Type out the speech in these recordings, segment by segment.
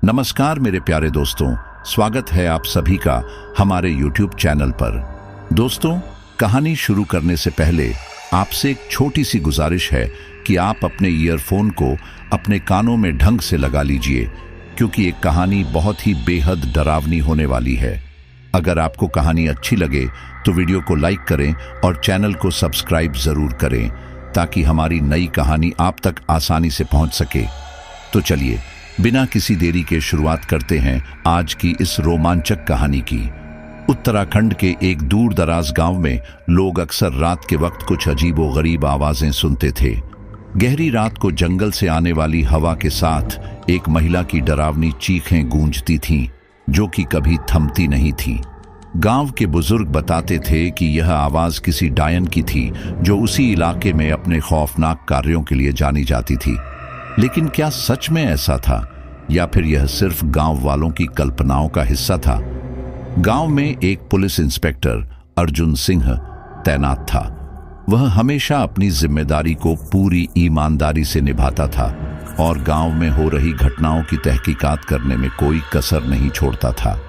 नमस्कार मेरे प्यारे दोस्तों, स्वागत है आप सभी का हमारे YouTube चैनल पर। दोस्तों, कहानी शुरू करने से पहले आपसे एक छोटी सी गुजारिश है कि आप अपने ईयरफोन को अपने कानों में ढंग से लगा लीजिए, क्योंकि एक कहानी बहुत ही बेहद डरावनी होने वाली है। अगर आपको कहानी अच्छी लगे तो वीडियो को लाइक करें और चैनल को सब्सक्राइब जरूर करें, ताकि हमारी नई कहानी आप तक आसानी से पहुंच सके। तो चलिए बिना किसी देरी के शुरुआत करते हैं आज की इस रोमांचक कहानी की। उत्तराखंड के एक दूर दराज गांव में लोग अक्सर रात के वक्त कुछ अजीबोगरीब आवाजें सुनते थे। गहरी रात को जंगल से आने वाली हवा के साथ एक महिला की डरावनी चीखें गूंजती थीं, जो कि कभी थमती नहीं थी। गांव के बुजुर्ग बताते थे कि यह आवाज किसी डायन की थी, जो उसी इलाके में अपने खौफनाक कार्यों के लिए जानी जाती थी। लेकिन क्या सच में ऐसा था, या फिर यह सिर्फ गांव वालों की कल्पनाओं का हिस्सा था? गांव में एक पुलिस इंस्पेक्टर अर्जुन सिंह तैनात था। वह हमेशा अपनी जिम्मेदारी को पूरी ईमानदारी से निभाता था और गांव में हो रही घटनाओं की तहकीकात करने में कोई कसर नहीं छोड़ता था।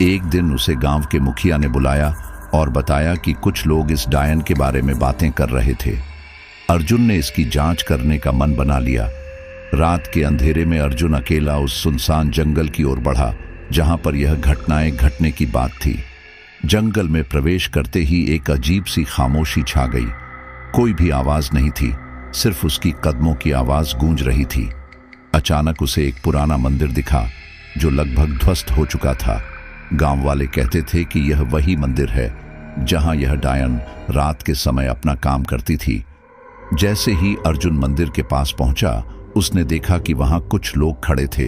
एक दिन उसे गांव के मुखिया ने बुलाया और बताया कि कुछ लोग इस डायन के बारे में बातें कर रहे थे। अर्जुन ने इसकी जांच करने का मन बना लिया। रात के अंधेरे में अर्जुन अकेला उस सुनसान जंगल की ओर बढ़ा, जहां पर यह घटनाएं घटने की बात थी। जंगल में प्रवेश करते ही एक अजीब सी खामोशी छा गई। कोई भी आवाज नहीं थी, सिर्फ उसकी कदमों की आवाज गूंज रही थी। अचानक उसे एक पुराना मंदिर दिखा, जो लगभग ध्वस्त हो चुका था। गांव वाले कहते थे कि यह वही मंदिर है जहां यह डायन रात के समय अपना काम करती थी। जैसे ही अर्जुन मंदिर के पास पहुंचा, उसने देखा कि वहां कुछ लोग खड़े थे।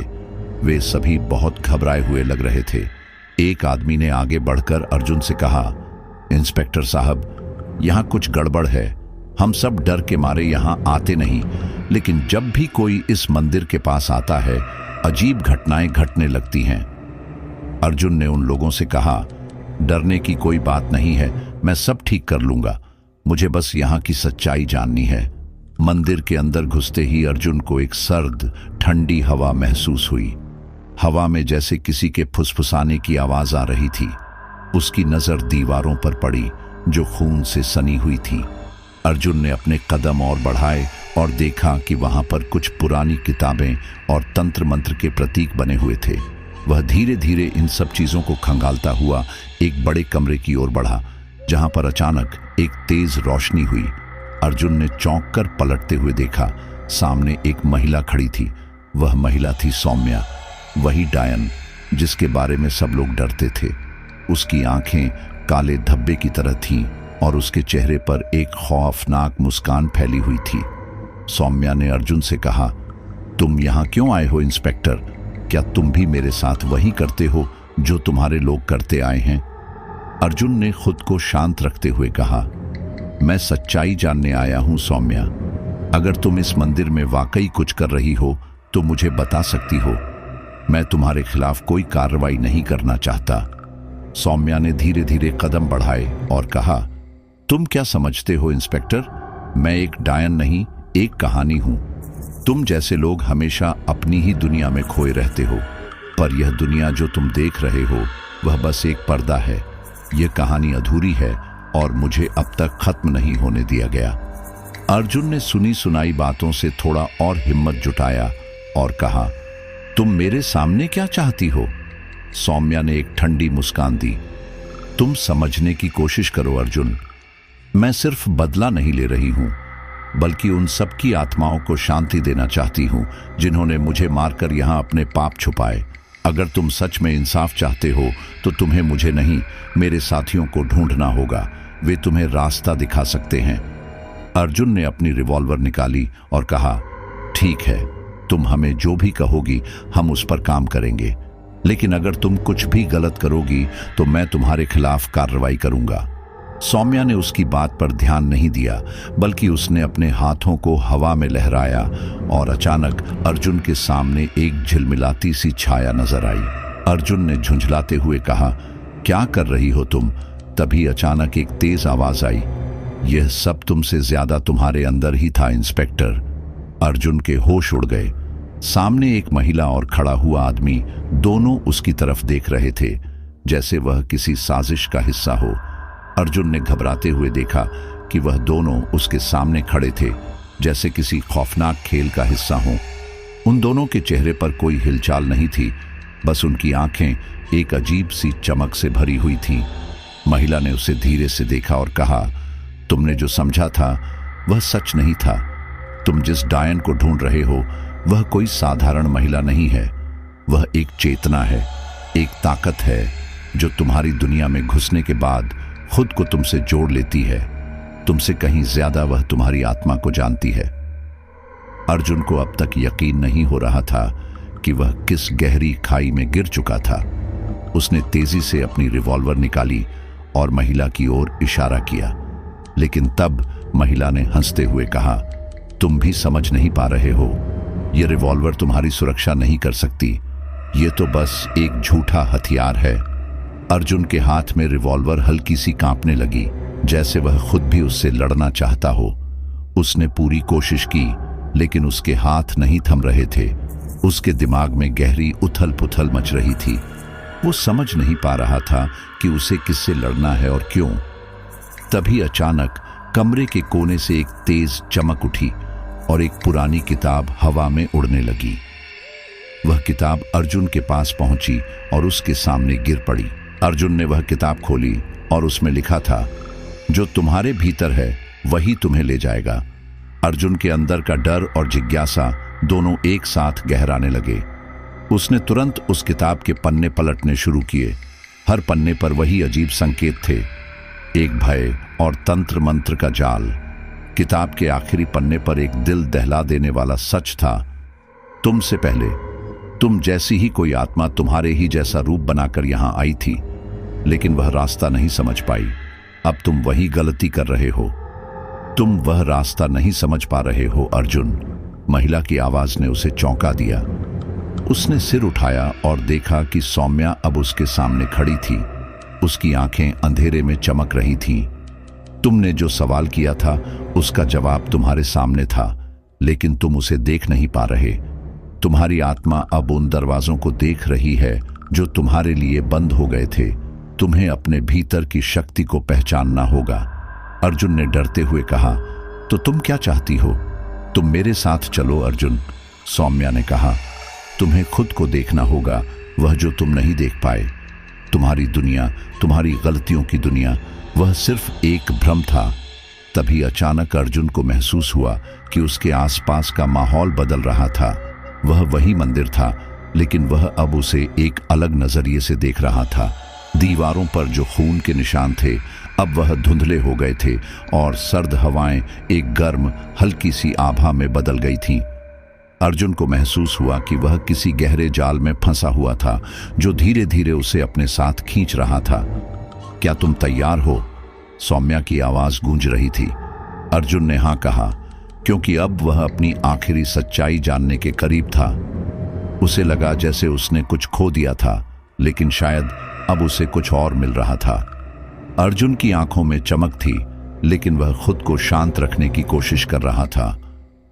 वे सभी बहुत घबराए हुए लग रहे थे। एक आदमी ने आगे बढ़कर अर्जुन से कहा, इंस्पेक्टर साहब, यहां कुछ गड़बड़ है। हम सब डर के मारे यहां आते नहीं, लेकिन जब भी कोई इस मंदिर के पास आता है, अजीब घटनाएं घटने लगती हैं। अर्जुन ने उन लोगों से कहा, डरने की कोई बात नहीं है, मैं सब ठीक कर लूंगा। मुझे बस यहां की सच्चाई जाननी है। मंदिर के अंदर घुसते ही अर्जुन को एक सर्द ठंडी हवा महसूस हुई। हवा में जैसे किसी के फुसफुसाने की आवाज आ रही थी। उसकी नजर दीवारों पर पड़ी, जो खून से सनी हुई थी। अर्जुन ने अपने कदम और बढ़ाए और देखा कि वहां पर कुछ पुरानी किताबें और तंत्र मंत्र के प्रतीक बने हुए थे। वह धीरे धीरे इन सब चीजों को खंगालता हुआ एक बड़े कमरे की ओर बढ़ा, जहां पर अचानक एक तेज रोशनी हुई। अर्जुन ने चौंक कर पलटते हुए देखा, सामने एक महिला खड़ी थी। वह महिला थी सौम्या, वही डायन जिसके बारे में सब लोग डरते थे। उसकी आंखें काले धब्बे की तरह थीं और उसके चेहरे पर एक खौफनाक मुस्कान फैली हुई थी। सौम्या ने अर्जुन से कहा, तुम यहां क्यों आए हो इंस्पेक्टर? क्या तुम भी मेरे साथ वही करते हो जो तुम्हारे लोग करते आए हैं? अर्जुन ने खुद को शांत रखते हुए कहा, मैं सच्चाई जानने आया हूं सौम्या। अगर तुम इस मंदिर में वाकई कुछ कर रही हो तो मुझे बता सकती हो। मैं तुम्हारे खिलाफ कोई कार्रवाई नहीं करना चाहता। सौम्या ने धीरे धीरे कदम बढ़ाए और कहा, तुम क्या समझते हो इंस्पेक्टर? मैं एक डायन नहीं, एक कहानी हूं। तुम जैसे लोग हमेशा अपनी ही दुनिया में खोए रहते हो, पर यह दुनिया जो तुम देख रहे हो वह बस एक पर्दा है। यह कहानी अधूरी है और मुझे अब तक खत्म नहीं होने दिया गया। अर्जुन ने सुनी सुनाई बातों से थोड़ा और हिम्मत जुटाया और कहा, तुम मेरे सामने क्या चाहती हो? सौम्या ने एक ठंडी मुस्कान दी। तुम समझने की कोशिश करो अर्जुन। मैं सिर्फ बदला नहीं ले रही हूं, बल्कि उन सब की आत्माओं को शांति देना चाहती हूं जिन्होंने मुझे मारकर यहां अपने पाप छुपाए। अगर तुम सच में इंसाफ चाहते हो तो तुम्हें मुझे नहीं, मेरे साथियों को ढूंढना होगा। वे तुम्हें रास्ता दिखा सकते हैं। अर्जुन ने अपनी रिवॉल्वर निकाली और कहा, ठीक है, तुम हमें जो भी कहोगी हम उस पर काम करेंगे, लेकिन अगर तुम कुछ भी गलत करोगी तो मैं तुम्हारे खिलाफ कार्रवाई करूंगा। सौम्या ने उसकी बात पर ध्यान नहीं दिया, बल्कि उसने अपने हाथों को हवा में लहराया और अचानक अर्जुन के सामने एक झिलमिलाती सी छाया नजर आई। अर्जुन ने झुंझलाते हुए कहा, क्या कर रही हो तुम? तभी अचानक एक तेज आवाज आई, यह सब तुमसे ज्यादा तुम्हारे अंदर ही था इंस्पेक्टर। अर्जुन के होश उड़ गए। सामने एक महिला और खड़ा हुआ आदमी दोनों उसकी तरफ देख रहे थे, जैसे वह किसी साजिश का हिस्सा हो। अर्जुन ने घबराते हुए देखा कि वह दोनों उसके सामने खड़े थे, जैसे किसी खौफनाक खेल का हिस्सा हो। उन दोनों के चेहरे पर कोई हिलचाल नहीं थी, बस उनकी आंखें एक अजीब सी चमक से भरी हुई थीं। महिला ने उसे धीरे से देखा और कहा, तुमने जो समझा था वह सच नहीं था। तुम जिस डायन को ढूंढ रहे हो वह कोई साधारण महिला नहीं है। वह एक चेतना है, एक ताकत है जो तुम्हारी दुनिया में घुसने के बाद खुद को तुमसे जोड़ लेती है। तुमसे कहीं ज्यादा वह तुम्हारी आत्मा को जानती है। अर्जुन को अब तक यकीन नहीं हो रहा था कि वह किस गहरी खाई में गिर चुका था। उसने तेजी से अपनी रिवॉल्वर निकाली और महिला की ओर इशारा किया, लेकिन तब महिला ने हंसते हुए कहा, तुम भी समझ नहीं पा रहे हो। यह रिवॉल्वर तुम्हारी सुरक्षा नहीं कर सकती। यह तो बस एक झूठा हथियार है। अर्जुन के हाथ में रिवॉल्वर हल्की सी कांपने लगी, जैसे वह खुद भी उससे लड़ना चाहता हो। उसने पूरी कोशिश की, लेकिन उसके हाथ नहीं थम रहे थे। उसके दिमाग में गहरी उथल पुथल मच रही थी। वो समझ नहीं पा रहा था कि उसे किससे लड़ना है और क्यों। तभी अचानक कमरे के कोने से एक तेज चमक उठी और एक पुरानी किताब हवा में उड़ने लगी। वह किताब अर्जुन के पास पहुंची और उसके सामने गिर पड़ी। अर्जुन ने वह किताब खोली और उसमें लिखा था, जो तुम्हारे भीतर है वही तुम्हें ले जाएगा। अर्जुन के अंदर का डर और जिज्ञासा दोनों एक साथ गहराने लगे। उसने तुरंत उस किताब के पन्ने पलटने शुरू किए। हर पन्ने पर वही अजीब संकेत थे, एक भय और तंत्र मंत्र का जाल। किताब के आखिरी पन्ने पर एक दिल दहला देने वाला सच था, तुमसे पहले तुम जैसी ही कोई आत्मा तुम्हारे ही जैसा रूप बनाकर यहां आई थी, लेकिन वह रास्ता नहीं समझ पाई। अब तुम वही गलती कर रहे हो। तुम वह रास्ता नहीं समझ पा रहे हो अर्जुन। महिला की आवाज ने उसे चौंका दिया। उसने सिर उठाया और देखा कि सौम्या अब उसके सामने खड़ी थी। उसकी आंखें अंधेरे में चमक रही थीं। तुमने जो सवाल किया था उसका जवाब तुम्हारे सामने था, लेकिन तुम उसे देख नहीं पा रहे। तुम्हारी आत्मा अब उन दरवाजों को देख रही है जो तुम्हारे लिए बंद हो गए थे। तुम्हें अपने भीतर की शक्ति को पहचानना होगा। अर्जुन ने डरते हुए कहा, तो तुम क्या चाहती हो? तुम मेरे साथ चलो अर्जुन। सौम्या ने कहा, तुम्हें खुद को देखना होगा, वह जो तुम नहीं देख पाए। तुम्हारी दुनिया, तुम्हारी गलतियों की दुनिया, वह सिर्फ एक भ्रम था। तभी अचानक अर्जुन को महसूस हुआ कि उसके आसपास का माहौल बदल रहा था। वह वही मंदिर था, लेकिन वह अब उसे एक अलग नजरिए से देख रहा था। दीवारों पर जो खून के निशान थे अब वह धुंधले हो गए थे और सर्द हवाएं एक गर्म हल्की सी आभा में बदल गई थीं। अर्जुन को महसूस हुआ कि वह किसी गहरे जाल में फंसा हुआ था जो धीरे धीरे उसे अपने साथ खींच रहा था। क्या तुम तैयार हो? सौम्या की आवाज गूंज रही थी। अर्जुन ने हाँ कहा, क्योंकि अब वह अपनी आखिरी सच्चाई जानने के करीब था। उसे लगा जैसे उसने कुछ खो दिया था, लेकिन शायद अब उसे कुछ और मिल रहा था। अर्जुन की आंखों में चमक थी, लेकिन वह खुद को शांत रखने की कोशिश कर रहा था।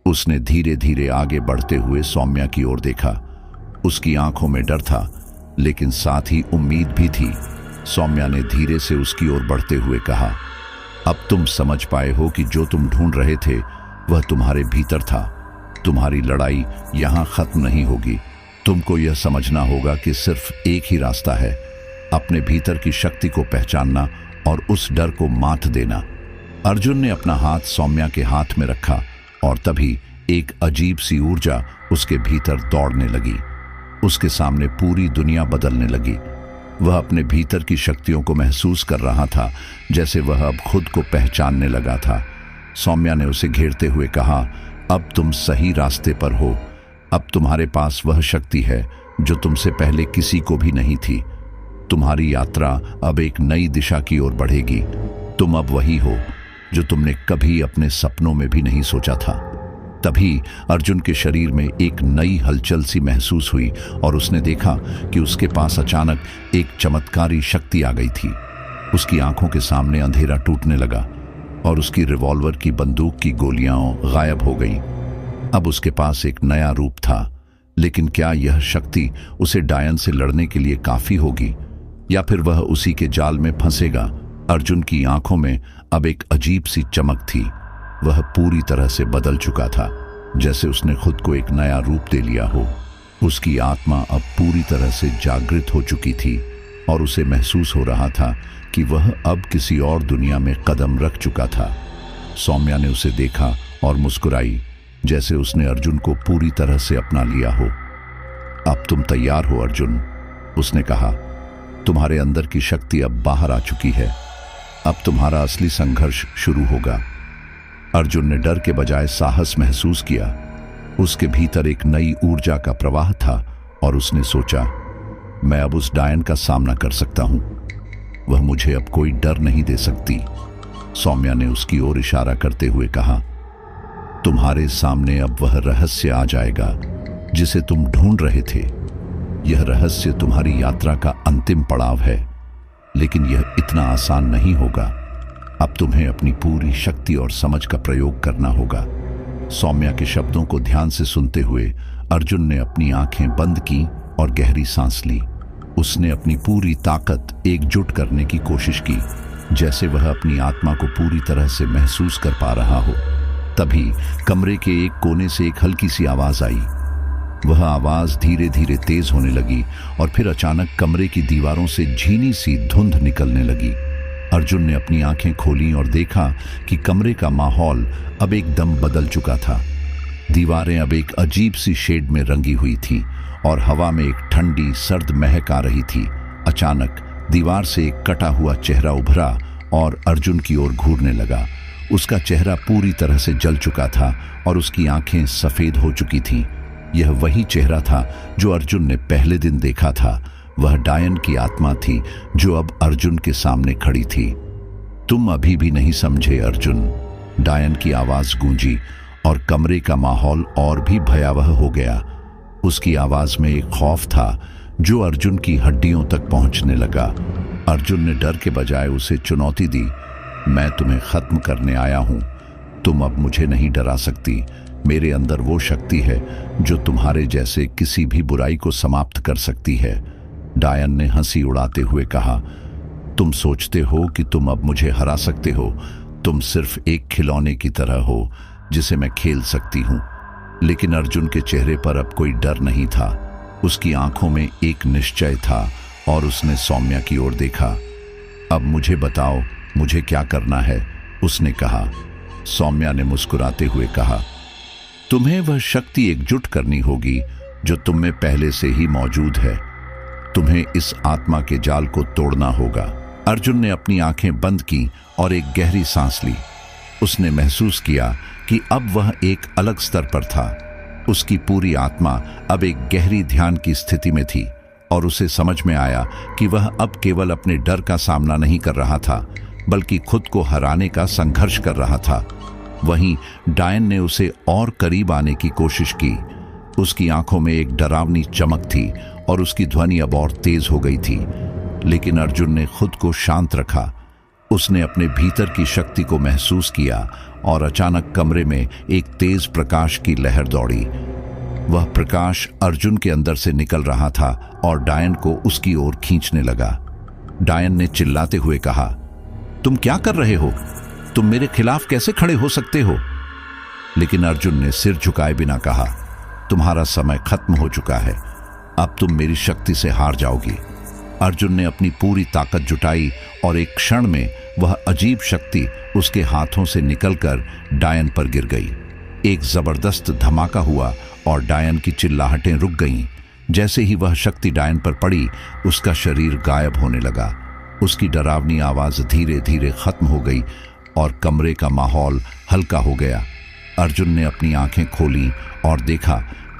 उसने धीरे धीरे आगे बढ़ते हुए सौम्या की ओर देखा। उसकी आंखों में डर था, लेकिन साथ ही उम्मीद भी थी। सौम्या ने धीरे से उसकी ओर बढ़ते हुए कहा, अब तुम समझ पाए हो कि जो तुम ढूंढ रहे थे वह तुम्हारे भीतर था। तुम्हारी लड़ाई यहां खत्म नहीं होगी। तुमको यह समझना होगा कि सिर्फ एक ही रास्ता है, अपने भीतर की शक्ति को पहचानना और उस डर को मात देना। अर्जुन ने अपना हाथ सौम्या के हाथ में रखा और तभी एक अजीब सी ऊर्जा उसके भीतर दौड़ने लगी। उसके सामने पूरी दुनिया बदलने लगी। वह अपने भीतर की शक्तियों को महसूस कर रहा था, जैसे वह अब खुद को पहचानने लगा था। सौम्या ने उसे घेरते हुए कहा, अब तुम सही रास्ते पर हो। अब तुम्हारे पास वह शक्ति है जो तुमसे पहले किसी को भी नहीं थी। तुम्हारी यात्रा अब एक नई दिशा की ओर बढ़ेगी। तुम अब वही हो जो तुमने कभी अपने सपनों में भी नहीं सोचा था। तभी अर्जुन के शरीर में एक नई हलचल सी महसूस हुई और उसने देखा कि उसके पास अचानक एक चमत्कारी शक्ति आ गई थी। उसकी आंखों के सामने अंधेरा टूटने लगा और उसकी रिवॉल्वर की बंदूक की गोलियां गायब हो गईं। अब उसके पास एक नया रूप था, लेकिन क्या यह शक्ति उसे डायन से लड़ने के लिए काफी होगी, या फिर वह उसी के जाल में फंसेगा? अर्जुन की आंखों में अब एक अजीब सी चमक थी। वह पूरी तरह से बदल चुका था, जैसे उसने खुद को एक नया रूप दे लिया हो। उसकी आत्मा अब पूरी तरह से जागृत हो चुकी थी और उसे महसूस हो रहा था कि वह अब किसी और दुनिया में कदम रख चुका था। सौम्या ने उसे देखा और मुस्कुराई, जैसे उसने अर्जुन को पूरी तरह से अपना लिया हो। अब तुम तैयार हो अर्जुन, उसने कहा। तुम्हारे अंदर की शक्ति अब बाहर आ चुकी है। अब तुम्हारा असली संघर्ष शुरू होगा। अर्जुन ने डर के बजाय साहस महसूस किया। उसके भीतर एक नई ऊर्जा का प्रवाह था और उसने सोचा, मैं अब उस डायन का सामना कर सकता हूं। वह मुझे अब कोई डर नहीं दे सकती। सौम्या ने उसकी ओर इशारा करते हुए कहा, तुम्हारे सामने अब वह रहस्य आ जाएगा जिसे तुम ढूंढ रहे थे। यह रहस्य तुम्हारी यात्रा का अंतिम पड़ाव है, लेकिन यह इतना आसान नहीं होगा। अब तुम्हें अपनी पूरी शक्ति और समझ का प्रयोग करना होगा। सौम्या के शब्दों को ध्यान से सुनते हुए अर्जुन ने अपनी आंखें बंद की और गहरी सांस ली। उसने अपनी पूरी ताकत एकजुट करने की कोशिश की, जैसे वह अपनी आत्मा को पूरी तरह से महसूस कर पा रहा हो। तभी कमरे के एक कोने से एक हल्की सी आवाज आई। वह आवाज धीरे धीरे तेज होने लगी और फिर अचानक कमरे की दीवारों से झीनी सी धुंध निकलने लगी। अर्जुन ने अपनी आंखें खोलीं और देखा कि कमरे का माहौल अब एकदम बदल चुका था। दीवारें अब एक अजीब सी शेड में रंगी हुई थीं और हवा में एक ठंडी सर्द महक आ रही थी। अचानक दीवार से एक कटा हुआ चेहरा उभरा और अर्जुन की ओर घूरने लगा। उसका चेहरा पूरी तरह से जल चुका था और उसकी आंखें सफेद हो चुकी थीं। यह वही चेहरा था जो अर्जुन ने पहले दिन देखा था। वह डायन की आत्मा थी जो अब अर्जुन के सामने खड़ी थी। तुम अभी भी नहीं समझे अर्जुन, डायन की आवाज गूंजी और कमरे का माहौल और भी भयावह हो गया। उसकी आवाज में एक खौफ था जो अर्जुन की हड्डियों तक पहुंचने लगा। अर्जुन ने डर के बजाय उसे चुनौती दी, मैं तुम्हें खत्म करने आया हूं। तुम अब मुझे नहीं डरा सकती। मेरे अंदर वो शक्ति है जो तुम्हारे जैसे किसी भी बुराई को समाप्त कर सकती है। डायन ने हंसी उड़ाते हुए कहा, तुम सोचते हो कि तुम अब मुझे हरा सकते हो? तुम सिर्फ एक खिलौने की तरह हो जिसे मैं खेल सकती हूं। लेकिन अर्जुन के चेहरे पर अब कोई डर नहीं था। उसकी आंखों में एक निश्चय था और उसने सौम्या की ओर देखा। अब मुझे बताओ, मुझे क्या करना है? उसने कहा। सौम्या ने मुस्कुराते हुए कहा, तुम्हें वह शक्ति एकजुट करनी होगी जो तुम में पहले से ही मौजूद है। तुम्हें इस आत्मा के जाल को तोड़ना होगा। अर्जुन ने अपनी आंखें बंद की और एक गहरी सांस ली। उसने महसूस किया कि अब वह एक अलग स्तर पर था। उसकी पूरी आत्मा अब एक गहरी ध्यान की स्थिति में थी और उसे समझ में आया कि वह अब केवल अपने डर का सामना नहीं कर रहा था, बल्कि खुद को हराने का संघर्ष कर रहा था। वहीं डायन ने उसे और करीब आने की कोशिश की। उसकी आंखों में एक डरावनी चमक थी और उसकी ध्वनि अब और तेज हो गई थी। लेकिन अर्जुन ने खुद को शांत रखा। उसने अपने भीतर की शक्ति को महसूस किया और अचानक कमरे में एक तेज प्रकाश की लहर दौड़ी। वह प्रकाश अर्जुन के अंदर से निकल रहा था और डायन को उसकी ओर खींचने लगा। डायन ने चिल्लाते हुए कहा, तुम क्या कर रहे हो? तुम मेरे खिलाफ कैसे खड़े हो सकते हो? लेकिन अर्जुन ने सिर झुकाए बिना कहा, तुम्हारा समय खत्म हो चुका है। अब तुम मेरी शक्ति से हार जाओगी। अर्जुन ने अपनी पूरी ताकत जुटाई और एक क्षण में वह अजीब शक्ति उसके हाथों से निकलकर डायन पर गिर गई। एक जबरदस्त धमाका हुआ और डायन की चिल्लाहटें रुक गईं। जैसे ही वह शक्ति डायन पर पड़ी, उसका शरीर गायब होने लगा। उसकी डरावनी आवाज धीरे धीरे खत्म हो गई और कमरे का माहौल हल्का हो गया। अर्जुन ने अपनी आंखें खोली और देखा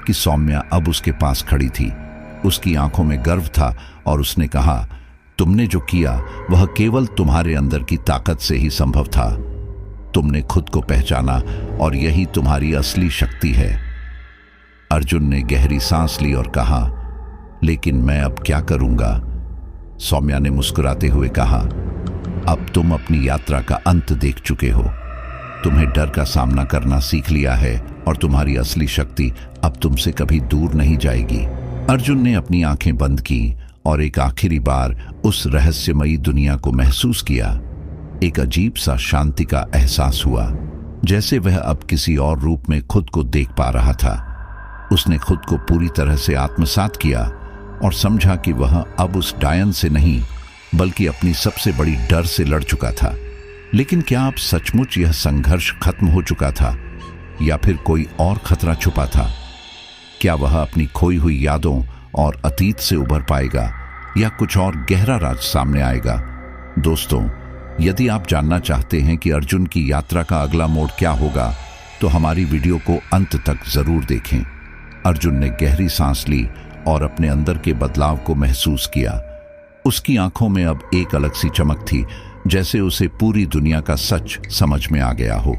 कि सौम्या अब उसके पास खड़ी थी। उसकी आंखों में गर्व था और उसने कहा, तुमने जो किया वह केवल तुम्हारे अंदर की ताकत से ही संभव था। तुमने खुद को पहचाना और यही तुम्हारी असली शक्ति है। अर्जुन ने गहरी सांस ली और कहा, लेकिन मैं अब क्या करूंगा? सौम्या ने मुस्कुराते हुए कहा, अब तुम अपनी यात्रा का अंत देख चुके हो। तुम्हें डर का सामना करना सीख लिया है और तुम्हारी असली शक्ति अब तुमसे कभी दूर नहीं जाएगी। अर्जुन ने अपनी आंखें बंद की और एक आखिरी बार उस रहस्यमयी दुनिया को महसूस किया। एक अजीब सा शांति का एहसास हुआ, जैसे वह अब किसी और रूप में खुद को देख पा रहा था। उसने खुद को पूरी तरह से आत्मसात किया और समझा कि वह अब उस डायन से नहीं बल्कि अपनी सबसे बड़ी डर से लड़ चुका था। लेकिन क्या अब सचमुच यह संघर्ष खत्म हो चुका था या फिर कोई और खतरा छुपा था? क्या वह अपनी खोई हुई यादों और अतीत से उबर पाएगा या कुछ और गहरा राज सामने आएगा? दोस्तों, यदि आप जानना चाहते हैं कि अर्जुन की यात्रा का अगला मोड़ क्या होगा, तो हमारी वीडियो को अंत तक जरूर देखें। अर्जुन ने गहरी सांस ली और अपने अंदर के बदलाव को महसूस किया। उसकी आंखों में अब एक अलग सी चमक थी, जैसे उसे पूरी दुनिया का सच समझ में आ गया हो।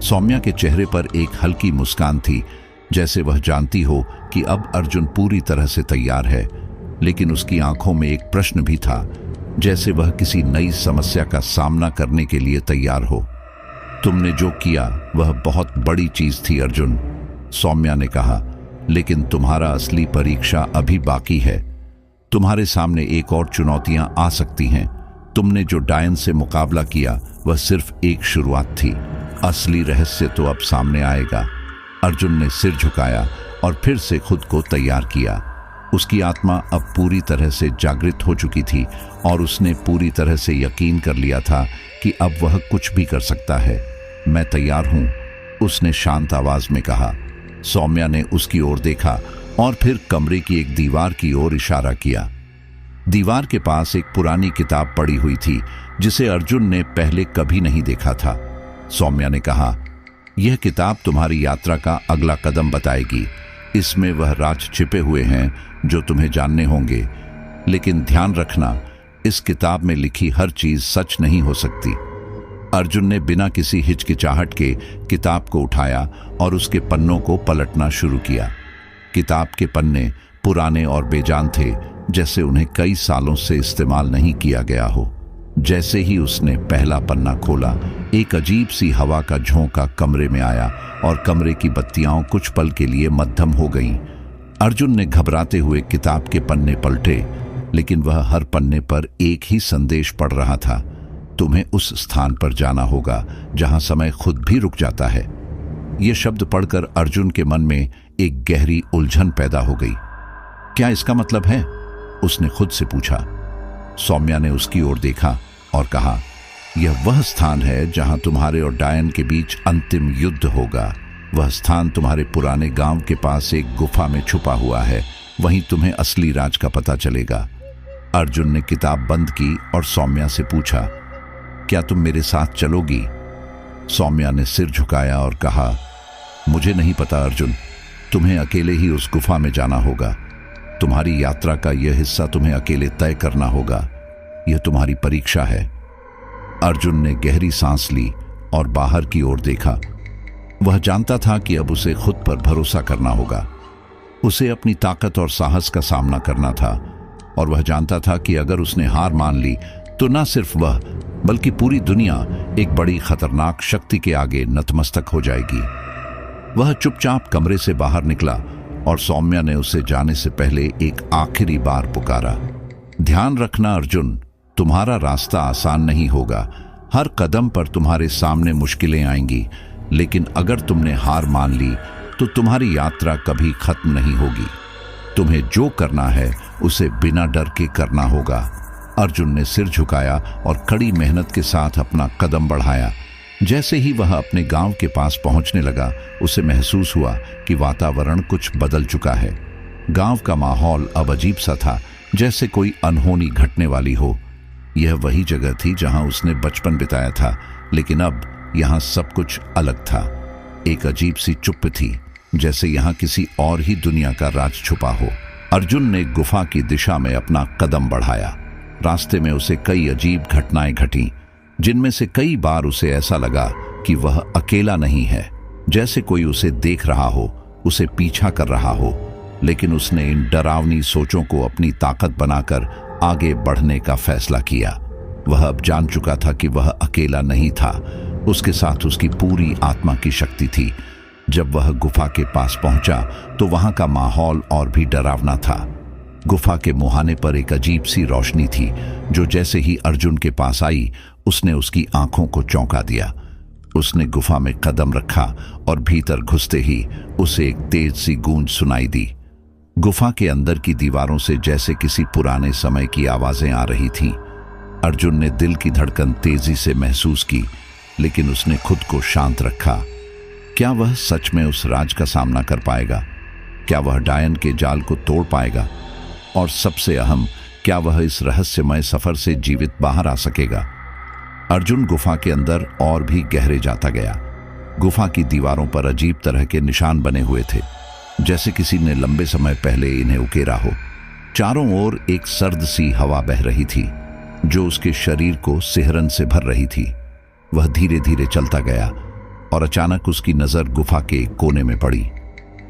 सौम्या के चेहरे पर एक हल्की मुस्कान थी, जैसे वह जानती हो कि अब अर्जुन पूरी तरह से तैयार है। लेकिन उसकी आंखों में एक प्रश्न भी था, जैसे वह किसी नई समस्या का सामना करने के लिए तैयार हो। तुमने जो किया वह बहुत बड़ी चीज थी अर्जुन, सौम्या ने कहा, लेकिन तुम्हारा असली परीक्षा अभी बाकी है। तुम्हारे सामने एक और चुनौतियां आ सकती हैं। तुमने जो डायन से मुकाबला किया वह सिर्फ एक शुरुआत थी, असली रहस्य तो अब सामने आएगा। अर्जुन ने सिर झुकाया और फिर से खुद को तैयार किया। उसकी आत्मा अब पूरी तरह से जागृत हो चुकी थी और उसने पूरी तरह से यकीन कर लिया था कि अब वह कुछ भी कर सकता है। मैं तैयार हूं, उसने शांत आवाज में कहा। सौम्या ने उसकी ओर देखा और फिर कमरे की एक दीवार की ओर इशारा किया। दीवार के पास एक पुरानी किताब पड़ी हुई थी, जिसे अर्जुन ने पहले कभी नहीं देखा था। सौम्या ने कहा, यह किताब तुम्हारी यात्रा का अगला कदम बताएगी। इसमें वह राज छिपे हुए हैं जो तुम्हें जानने होंगे। लेकिन ध्यान रखना, इस किताब में लिखी हर चीज सच नहीं हो सकती। अर्जुन ने बिना किसी हिचकिचाहट के किताब को उठाया और उसके पन्नों को पलटना शुरू किया। किताब के पन्ने पुराने और बेजान थे, जैसे उन्हें कई सालों से इस्तेमाल नहीं किया गया हो। जैसे ही उसने पहला पन्ना खोला, एक अजीब सी हवा का झोंका कमरे में आया और कमरे की बत्तियां कुछ पल के लिए मद्धम हो गईं। अर्जुन ने घबराते हुए किताब के पन्ने पलटे, लेकिन वह हर पन्ने पर एक ही संदेश पढ़ रहा था, तुम्हें उस स्थान पर जाना होगा जहां समय खुद भी रुक जाता है। यह शब्द पढ़कर अर्जुन के मन में एक गहरी उलझन पैदा हो गई। क्या इसका मतलब है? उसने खुद से पूछा। सौम्या ने उसकी ओर देखा और कहा, यह वह स्थान है जहां तुम्हारे और डायन के बीच अंतिम युद्ध होगा। वह स्थान तुम्हारे पुराने गांव के पास एक गुफा में छुपा हुआ है। वहीं तुम्हें असली राज का पता चलेगा। अर्जुन ने किताब बंद की और सौम्या से पूछा, क्या तुम मेरे साथ चलोगी? सौम्या ने सिर झुकाया और कहा, मुझे नहीं पता अर्जुन, तुम्हें अकेले ही उस गुफा में जाना होगा। तुम्हारी यात्रा का यह हिस्सा तुम्हें अकेले तय करना होगा। यह तुम्हारी परीक्षा है। अर्जुन ने गहरी सांस ली और बाहर की ओर देखा। वह जानता था कि अब उसे खुद पर भरोसा करना होगा। उसे अपनी ताकत और साहस का सामना करना था और वह जानता था कि अगर उसने हार मान ली तो न सिर्फ वह बल्कि पूरी दुनिया एक बड़ी खतरनाक शक्ति के आगे नतमस्तक हो जाएगी। वह चुपचाप कमरे से बाहर निकला और सौम्या ने उसे जाने से पहले एक आखिरी बार पुकारा, ध्यान रखना अर्जुन, तुम्हारा रास्ता आसान नहीं होगा। हर कदम पर तुम्हारे सामने मुश्किलें आएंगी, लेकिन अगर तुमने हार मान ली तो तुम्हारी यात्रा कभी खत्म नहीं होगी। तुम्हें जो करना है उसे बिना डर के करना होगा। अर्जुन ने सिर झुकाया और कड़ी मेहनत के साथ अपना कदम बढ़ाया। जैसे ही वह अपने गांव के पास पहुंचने लगा, उसे महसूस हुआ कि वातावरण कुछ बदल चुका है। गांव का माहौल अब अजीब सा था, जैसे कोई अनहोनी घटने वाली हो। यह वही जगह थी जहां उसने बचपन बिताया था, लेकिन अब यहां सब कुछ अलग था। एक अजीब सी चुप्पी थी, जैसे यहां किसी और ही दुनिया का राज छुपा हो। अर्जुन ने गुफा की दिशा में अपना कदम बढ़ाया। रास्ते में उसे कई अजीब घटनाएं घटीं, जिनमें से कई बार उसे ऐसा लगा कि वह अकेला नहीं है, जैसे कोई उसे देख रहा हो, उसे पीछा कर रहा हो। लेकिन उसने इन डरावनी सोचों को अपनी ताकत बनाकर आगे बढ़ने का फैसला किया। वह अब जान चुका था कि वह अकेला नहीं था, उसके साथ उसकी पूरी आत्मा की शक्ति थी। जब वह गुफा के पास पहुंचा तो वहां का माहौल और भी डरावना था। गुफा के मुहाने पर एक अजीब सी रोशनी थी जो जैसे ही अर्जुन के पास आई उसने उसकी आंखों को चौंका दिया। उसने गुफा में कदम रखा और भीतर घुसते ही उसे एक तेज सी गूंज सुनाई दी। गुफा के अंदर की दीवारों से जैसे किसी पुराने समय की आवाजें आ रही थीं। अर्जुन ने दिल की धड़कन तेजी से महसूस की, लेकिन उसने खुद को शांत रखा। क्या वह सच में उस राज का सामना कर पाएगा? क्या वह डायन के जाल को तोड़ पाएगा? और सबसे अहम, क्या वह इस रहस्यमय सफर से जीवित बाहर आ सकेगा? अर्जुन गुफा के अंदर और भी गहरे जाता गया। गुफा की दीवारों पर अजीब तरह के निशान बने हुए थे, जैसे किसी ने लंबे समय पहले इन्हें उकेरा हो। चारों ओर एक सर्द सी हवा बह रही थी जो उसके शरीर को सिहरन से भर रही थी। वह धीरे धीरे चलता गया और अचानक उसकी नजर गुफा के एक कोने में पड़ी।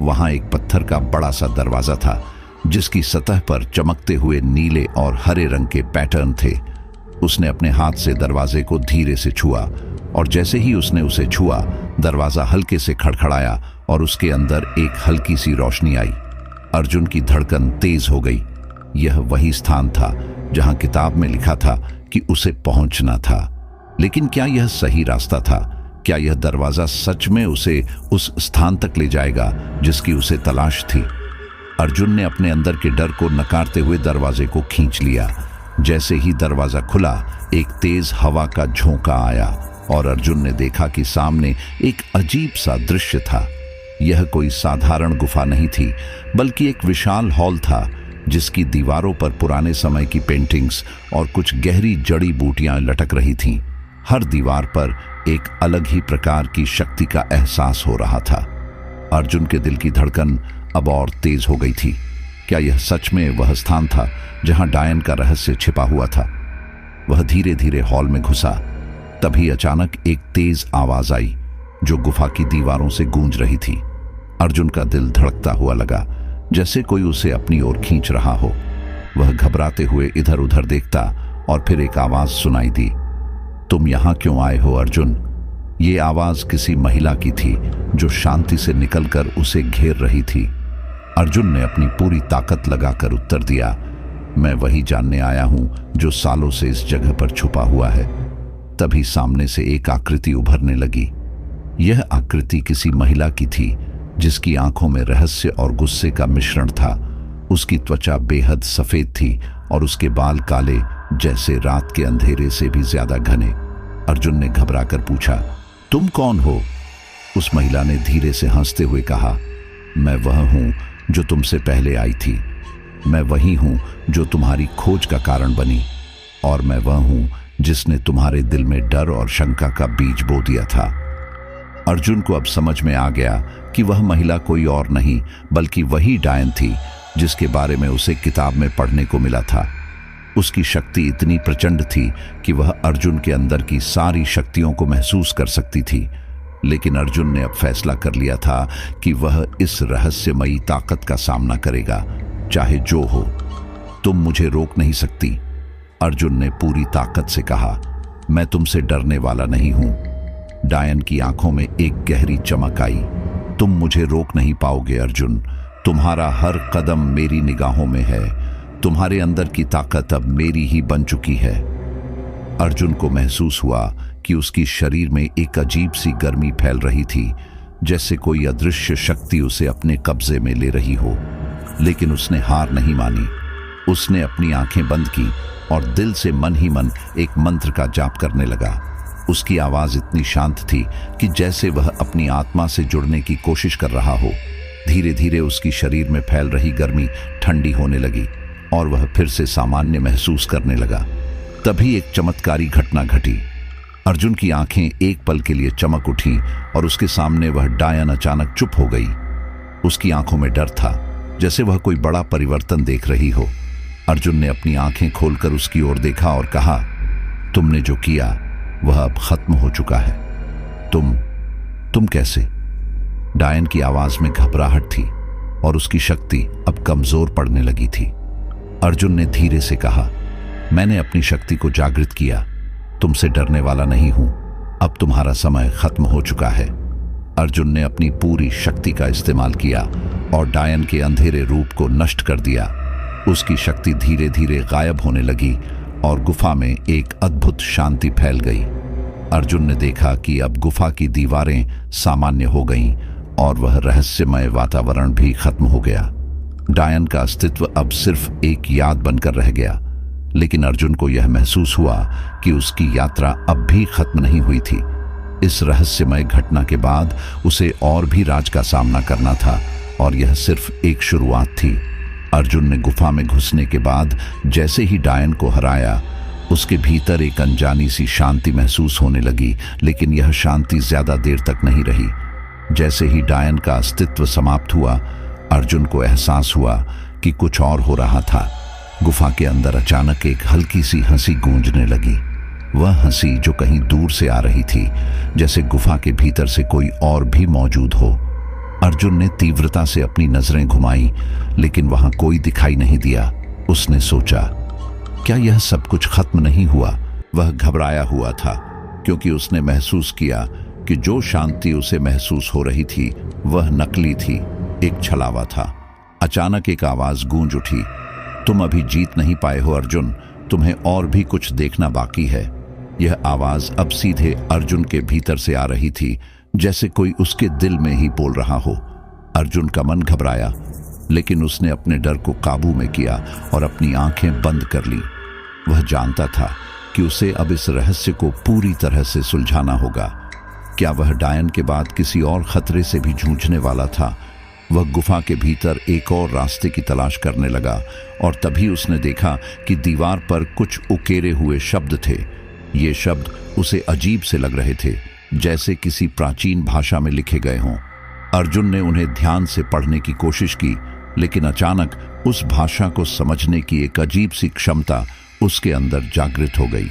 वहां एक पत्थर का बड़ा सा दरवाजा था जिसकी सतह पर चमकते हुए नीले और हरे रंग के पैटर्न थे। उसने अपने हाथ से दरवाजे को धीरे से छुआ और जैसे ही उसने उसे छुआ, दरवाजा हल्के से खड़खड़ाया और उसके अंदर एक हल्की सी रोशनी आई। अर्जुन की धड़कन तेज हो गई। यह वही स्थान था जहां किताब में लिखा था कि उसे पहुंचना था। लेकिन क्या यह सही रास्ता था? क्या यह दरवाजा सच में उसे उस स्थान तक ले जाएगा जिसकी उसे तलाश थी? अर्जुन ने अपने अंदर के डर को नकारते हुए दरवाजे को खींच लिया। जैसे ही दरवाजा खुला, एक तेज हवा का झोंका आया और अर्जुन ने देखा कि सामने एक अजीब सा दृश्य था। यह कोई साधारण गुफा नहीं थी, बल्कि एक विशाल हॉल था जिसकी दीवारों पर पुराने समय की पेंटिंग्स और कुछ गहरी जड़ी बूटियां लटक रही थीं। हर दीवार पर एक अलग ही प्रकार की शक्ति का एहसास हो रहा था। अर्जुन के दिल की धड़कन अब और तेज हो गई थी। क्या यह सच में वह स्थान था जहां डायन का रहस्य छिपा हुआ था? वह धीरे धीरे हॉल में घुसा। तभी अचानक एक तेज आवाज आई जो गुफा की दीवारों से गूंज रही थी। अर्जुन का दिल धड़कता हुआ लगा, जैसे कोई उसे अपनी ओर खींच रहा हो। वह घबराते हुए इधर उधर देखता और फिर एक आवाज सुनाई दी, तुम यहां क्यों आए हो अर्जुन? ये आवाज किसी महिला की थी जो शांति से निकलकर उसे घेर रही थी। अर्जुन ने अपनी पूरी ताकत लगाकर उत्तर दिया, मैं वही जानने आया हूं जो सालों से इस जगह पर छुपा हुआ है। तभी सामने से एक आकृति उभरने लगी। यह आकृति किसी महिला की थी जिसकी आंखों में रहस्य और गुस्से का मिश्रण था। उसकी त्वचा बेहद सफेद थी और उसके बाल काले, जैसे रात के अंधेरे से भी ज्यादा घने। अर्जुन ने घबराकर पूछा, तुम कौन हो? उस महिला ने धीरे से हंसते हुए कहा, मैं वह हूं जो तुमसे पहले आई थी। मैं वही हूं जो तुम्हारी खोज का कारण बनी, और मैं वह हूं जिसने तुम्हारे दिल में डर और शंका का बीज बो दिया था। अर्जुन को अब समझ में आ गया कि वह महिला कोई और नहीं बल्कि वही डायन थी जिसके बारे में उसे किताब में पढ़ने को मिला था। उसकी शक्ति इतनी प्रचंड थी कि वह अर्जुन के अंदर की सारी शक्तियों को महसूस कर सकती थी। लेकिन अर्जुन ने अब फैसला कर लिया था कि वह इस रहस्यमयी ताकत का सामना करेगा, चाहे जो हो। तुम मुझे रोक नहीं सकती, अर्जुन ने पूरी ताकत से कहा। मैं तुमसे डरने वाला नहीं हूं। डायन की आंखों में एक गहरी चमक आई। तुम मुझे रोक नहीं पाओगे अर्जुन। तुम्हारा हर कदम मेरी निगाहों में है। तुम्हारे अंदर की ताकत अब मेरी ही बन चुकी है। अर्जुन को महसूस हुआ कि उसकी शरीर में एक अजीब सी गर्मी फैल रही थी, जैसे कोई अदृश्य शक्ति उसे अपने कब्जे में ले रही हो। लेकिन उसने हार नहीं मानी। उसने अपनी आंखें बंद की और दिल से मन ही मन एक मंत्र का जाप करने लगा। उसकी आवाज इतनी शांत थी कि जैसे वह अपनी आत्मा से जुड़ने की कोशिश कर रहा हो। धीरे धीरे उसकी शरीर में फैल रही गर्मी ठंडी होने लगी और वह फिर से सामान्य महसूस करने लगा। तभी एक चमत्कारी घटना घटी। अर्जुन की आंखें एक पल के लिए चमक उठी और उसके सामने वह डायन अचानक चुप हो गई। उसकी आंखों में डर था, जैसे वह कोई बड़ा परिवर्तन देख रही हो। अर्जुन ने अपनी आंखें खोलकर उसकी ओर देखा और कहा, तुमने जो किया वह अब खत्म हो चुका है। तुम कैसे? डायन की आवाज में घबराहट थी और उसकी शक्ति अब कमजोर पड़ने लगी थी। अर्जुन ने धीरे से कहा, मैंने अपनी शक्ति को जागृत किया। तुमसे डरने वाला नहीं हूं। अब तुम्हारा समय खत्म हो चुका है। अर्जुन ने अपनी पूरी शक्ति का इस्तेमाल किया और डायन के अंधेरे रूप को नष्ट कर दिया। उसकी शक्ति धीरे धीरे गायब होने लगी और गुफा में एक अद्भुत शांति फैल गई। अर्जुन ने देखा कि अब गुफा की दीवारें सामान्य हो गईं और वह रहस्यमय वातावरण भी खत्म हो गया। डायन का अस्तित्व अब सिर्फ एक याद बनकर रह गया, लेकिन अर्जुन को यह महसूस हुआ कि उसकी यात्रा अब भी खत्म नहीं हुई थी। इस रहस्यमय घटना के बाद उसे और भी राज का सामना करना था और यह सिर्फ एक शुरुआत थी। अर्जुन ने गुफा में घुसने के बाद जैसे ही डायन को हराया, उसके भीतर एक अनजानी सी शांति महसूस होने लगी, लेकिन यह शांति ज्यादा देर तक नहीं रही। जैसे ही डायन का अस्तित्व समाप्त हुआ, अर्जुन को एहसास हुआ कि कुछ और हो रहा था। गुफा के अंदर अचानक एक हल्की सी हंसी गूंजने लगी। वह हंसी जो कहीं दूर से आ रही थी, जैसे गुफा के भीतर से कोई और भी मौजूद हो। अर्जुन ने तीव्रता से अपनी नजरें घुमाई, लेकिन वहां कोई दिखाई नहीं दिया। उसने सोचा, क्या यह सब कुछ खत्म नहीं हुआ? वह घबराया हुआ था, क्योंकि उसने महसूस किया कि जो शांति उसे महसूस हो रही थी वह नकली थी, एक छलावा था। अचानक एक आवाज गूंज उठी, तुम अभी जीत नहीं पाए हो अर्जुन, तुम्हें और भी कुछ देखना बाकी है। यह आवाज अब सीधे अर्जुन के भीतर से आ रही थी, जैसे कोई उसके दिल में ही बोल रहा हो। अर्जुन का मन घबराया, लेकिन उसने अपने डर को काबू में किया और अपनी आंखें बंद कर ली। वह जानता था कि उसे अब इस रहस्य को पूरी तरह से सुलझाना होगा। क्या वह डायन के बाद किसी और खतरे से भी जूझने वाला था? वह गुफा के भीतर एक और रास्ते की तलाश करने लगा और तभी उसने देखा कि दीवार पर कुछ उकेरे हुए शब्द थे। ये शब्द उसे अजीब से लग रहे थे, जैसे किसी प्राचीन भाषा में लिखे गए हों। अर्जुन ने उन्हें ध्यान से पढ़ने की कोशिश की, लेकिन अचानक उस भाषा को समझने की एक अजीब सी क्षमता उसके अंदर जागृत हो गई।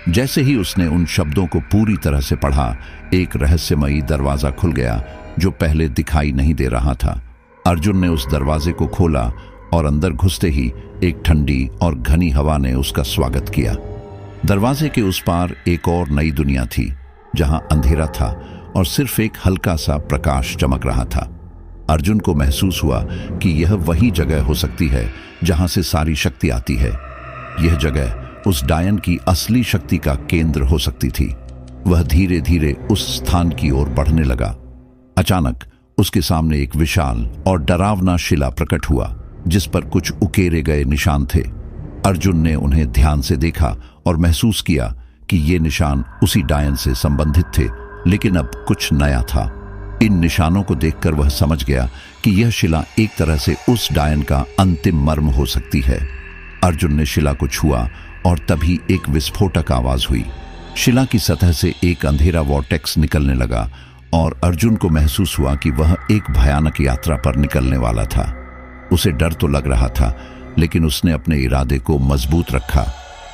जैसे ही उसने उन शब्दों को पूरी तरह से पढ़ा, एक रहस्यमयी दरवाजा खुल गया जो पहले दिखाई नहीं दे रहा था। अर्जुन ने उस दरवाजे को खोला और अंदर घुसते ही एक ठंडी और घनी हवा ने उसका स्वागत किया। दरवाजे के उस पार एक और नई दुनिया थी, जहां अंधेरा था और सिर्फ एक हल्का सा प्रकाश चमक रहा था। अर्जुन को महसूस हुआ कि यह वही जगह हो सकती है जहां से सारी शक्ति आती है। यह जगह उस डायन की असली शक्ति का केंद्र हो सकती थी। वह धीरे धीरे उस स्थान की ओर बढ़ने लगा। अचानक उसके सामने एक विशाल और डरावना शिला प्रकट हुआ, जिस पर कुछ उकेरे गए निशान थे। अर्जुन ने उन्हें ध्यान से देखा और महसूस किया कि ये निशान उसी डायन से संबंधित थे, लेकिन अब कुछ नया था। इन निशानों को देखकर वह समझ गया कि यह शिला एक तरह से उस डायन का अंतिम मर्म हो सकती है। अर्जुन ने शिला को छुआ और तभी एक विस्फोटक आवाज हुई। शिला की सतह से एक अंधेरा वॉर्टेक्स निकलने लगा और अर्जुन को महसूस हुआ कि वह एक भयानक यात्रा पर निकलने वाला था। उसे डर तो लग रहा था, लेकिन उसने अपने इरादे को मजबूत रखा।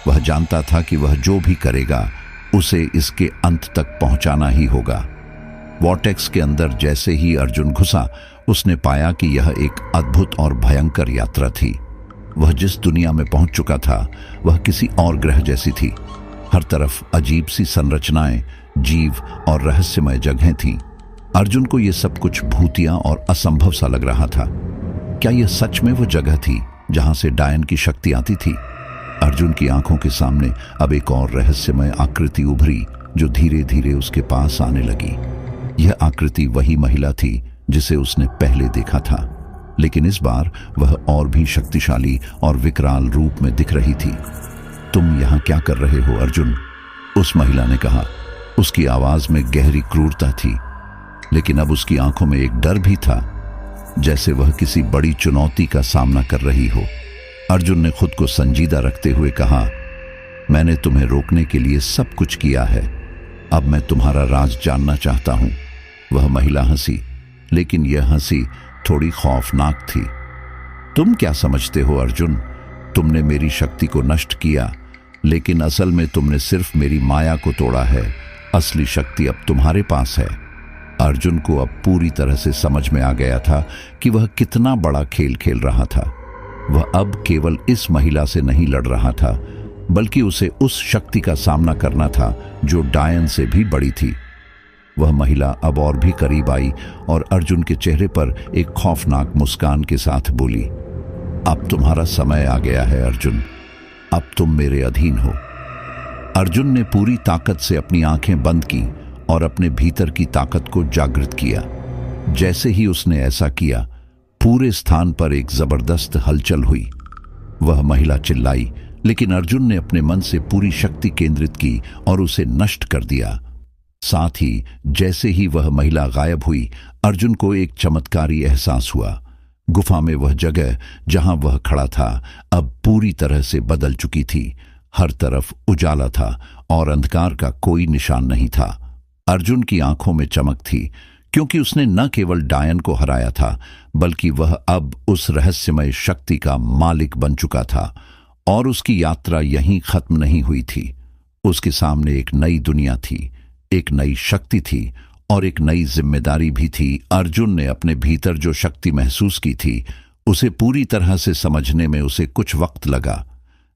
वह जानता था कि वह जो भी करेगा उसे इसके अंत तक पहुंचाना ही होगा। वॉर्टेक्स के अंदर जैसे ही अर्जुन घुसा, उसने पाया कि यह एक अद्भुत और भयंकर यात्रा थी। वह जिस दुनिया में पहुंच चुका था वह किसी और ग्रह जैसी थी। हर तरफ अजीब सी संरचनाएं, जीव और रहस्यमय जगहें थीं। अर्जुन को यह सब कुछ भूतिया और असंभव सा लग रहा था। क्या यह सच में वो जगह थी जहां से डायन की शक्ति आती थी? अर्जुन की आंखों के सामने अब एक और रहस्यमय आकृति उभरी, जो धीरे धीरे उसके पास आने लगी। यह आकृति वही महिला थी जिसे उसने पहले देखा था, लेकिन इस बार वह और भी शक्तिशाली और विकराल रूप में दिख रही थी। तुम यहां क्या कर रहे हो अर्जुन? उस महिला ने कहा। उसकी आवाज में गहरी क्रूरता थी, लेकिन अब उसकी आंखों में एक डर भी था, जैसे वह किसी बड़ी चुनौती का सामना कर रही हो। अर्जुन ने खुद को संजीदा रखते हुए कहा, मैंने तुम्हें रोकने के लिए सब कुछ किया है, अब मैं तुम्हारा राज जानना चाहता हूं। वह महिला हंसी, लेकिन यह हंसी थोड़ी खौफनाक थी। तुम क्या समझते हो अर्जुन? तुमने मेरी शक्ति को नष्ट किया, लेकिन असल में तुमने सिर्फ मेरी माया को तोड़ा है। असली शक्ति अब तुम्हारे पास है। अर्जुन को अब पूरी तरह से समझ में आ गया था कि वह कितना बड़ा खेल खेल रहा था। वह अब केवल इस महिला से नहीं लड़ रहा था, बल्कि उसे उस शक्ति का सामना करना था जो डायन से भी बड़ी थी। वह महिला अब और भी करीब आई और अर्जुन के चेहरे पर एक खौफनाक मुस्कान के साथ बोली, अब तुम्हारा समय आ गया है अर्जुन, अब तुम मेरे अधीन हो। अर्जुन ने पूरी ताकत से अपनी आंखें बंद की और अपने भीतर की ताकत को जागृत किया। जैसे ही उसने ऐसा किया, पूरे स्थान पर एक जबरदस्त हलचल हुई। वह महिला चिल्लाई, लेकिन अर्जुन ने अपने मन से पूरी शक्ति केंद्रित की और उसे नष्ट कर दिया। साथ ही जैसे ही वह महिला गायब हुई, अर्जुन को एक चमत्कारी एहसास हुआ। गुफा में वह जगह जहां वह खड़ा था अब पूरी तरह से बदल चुकी थी। हर तरफ उजाला था और अंधकार का कोई निशान नहीं था। अर्जुन की आंखों में चमक थी, क्योंकि उसने न केवल डायन को हराया था, बल्कि वह अब उस रहस्यमय शक्ति का मालिक बन चुका था। और उसकी यात्रा यहीं खत्म नहीं हुई थी। उसके सामने एक नई दुनिया थी, एक नई शक्ति थी और एक नई जिम्मेदारी भी थी। अर्जुन ने अपने भीतर जो शक्ति महसूस की थी, उसे पूरी तरह से समझने में उसे कुछ वक्त लगा।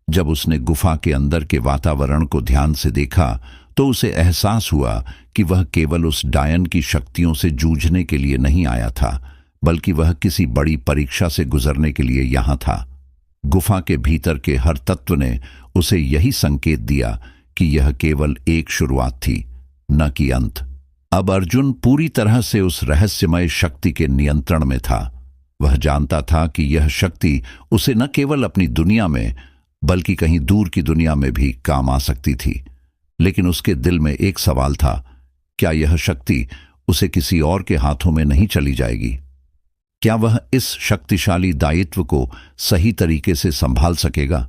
जब उसने गुफा के अंदर के वातावरण को ध्यान से देखा, तो उसे एहसास हुआ कि वह केवल उस डायन की शक्तियों से जूझने के लिए नहीं आया था, बल्कि वह किसी बड़ी परीक्षा से गुजरने के लिए यहां था। गुफा के भीतर के हर तत्व ने उसे यही संकेत दिया कि यह केवल एक शुरुआत थी, न कि अंत। अब अर्जुन पूरी तरह से उस रहस्यमय शक्ति के नियंत्रण में था। वह जानता था कि यह शक्ति उसे न केवल अपनी दुनिया में, बल्कि कहीं दूर की दुनिया में भी काम आ सकती थी। लेकिन उसके दिल में एक सवाल था, क्या यह शक्ति उसे किसी और के हाथों में नहीं चली जाएगी? क्या वह इस शक्तिशाली दायित्व को सही तरीके से संभाल सकेगा?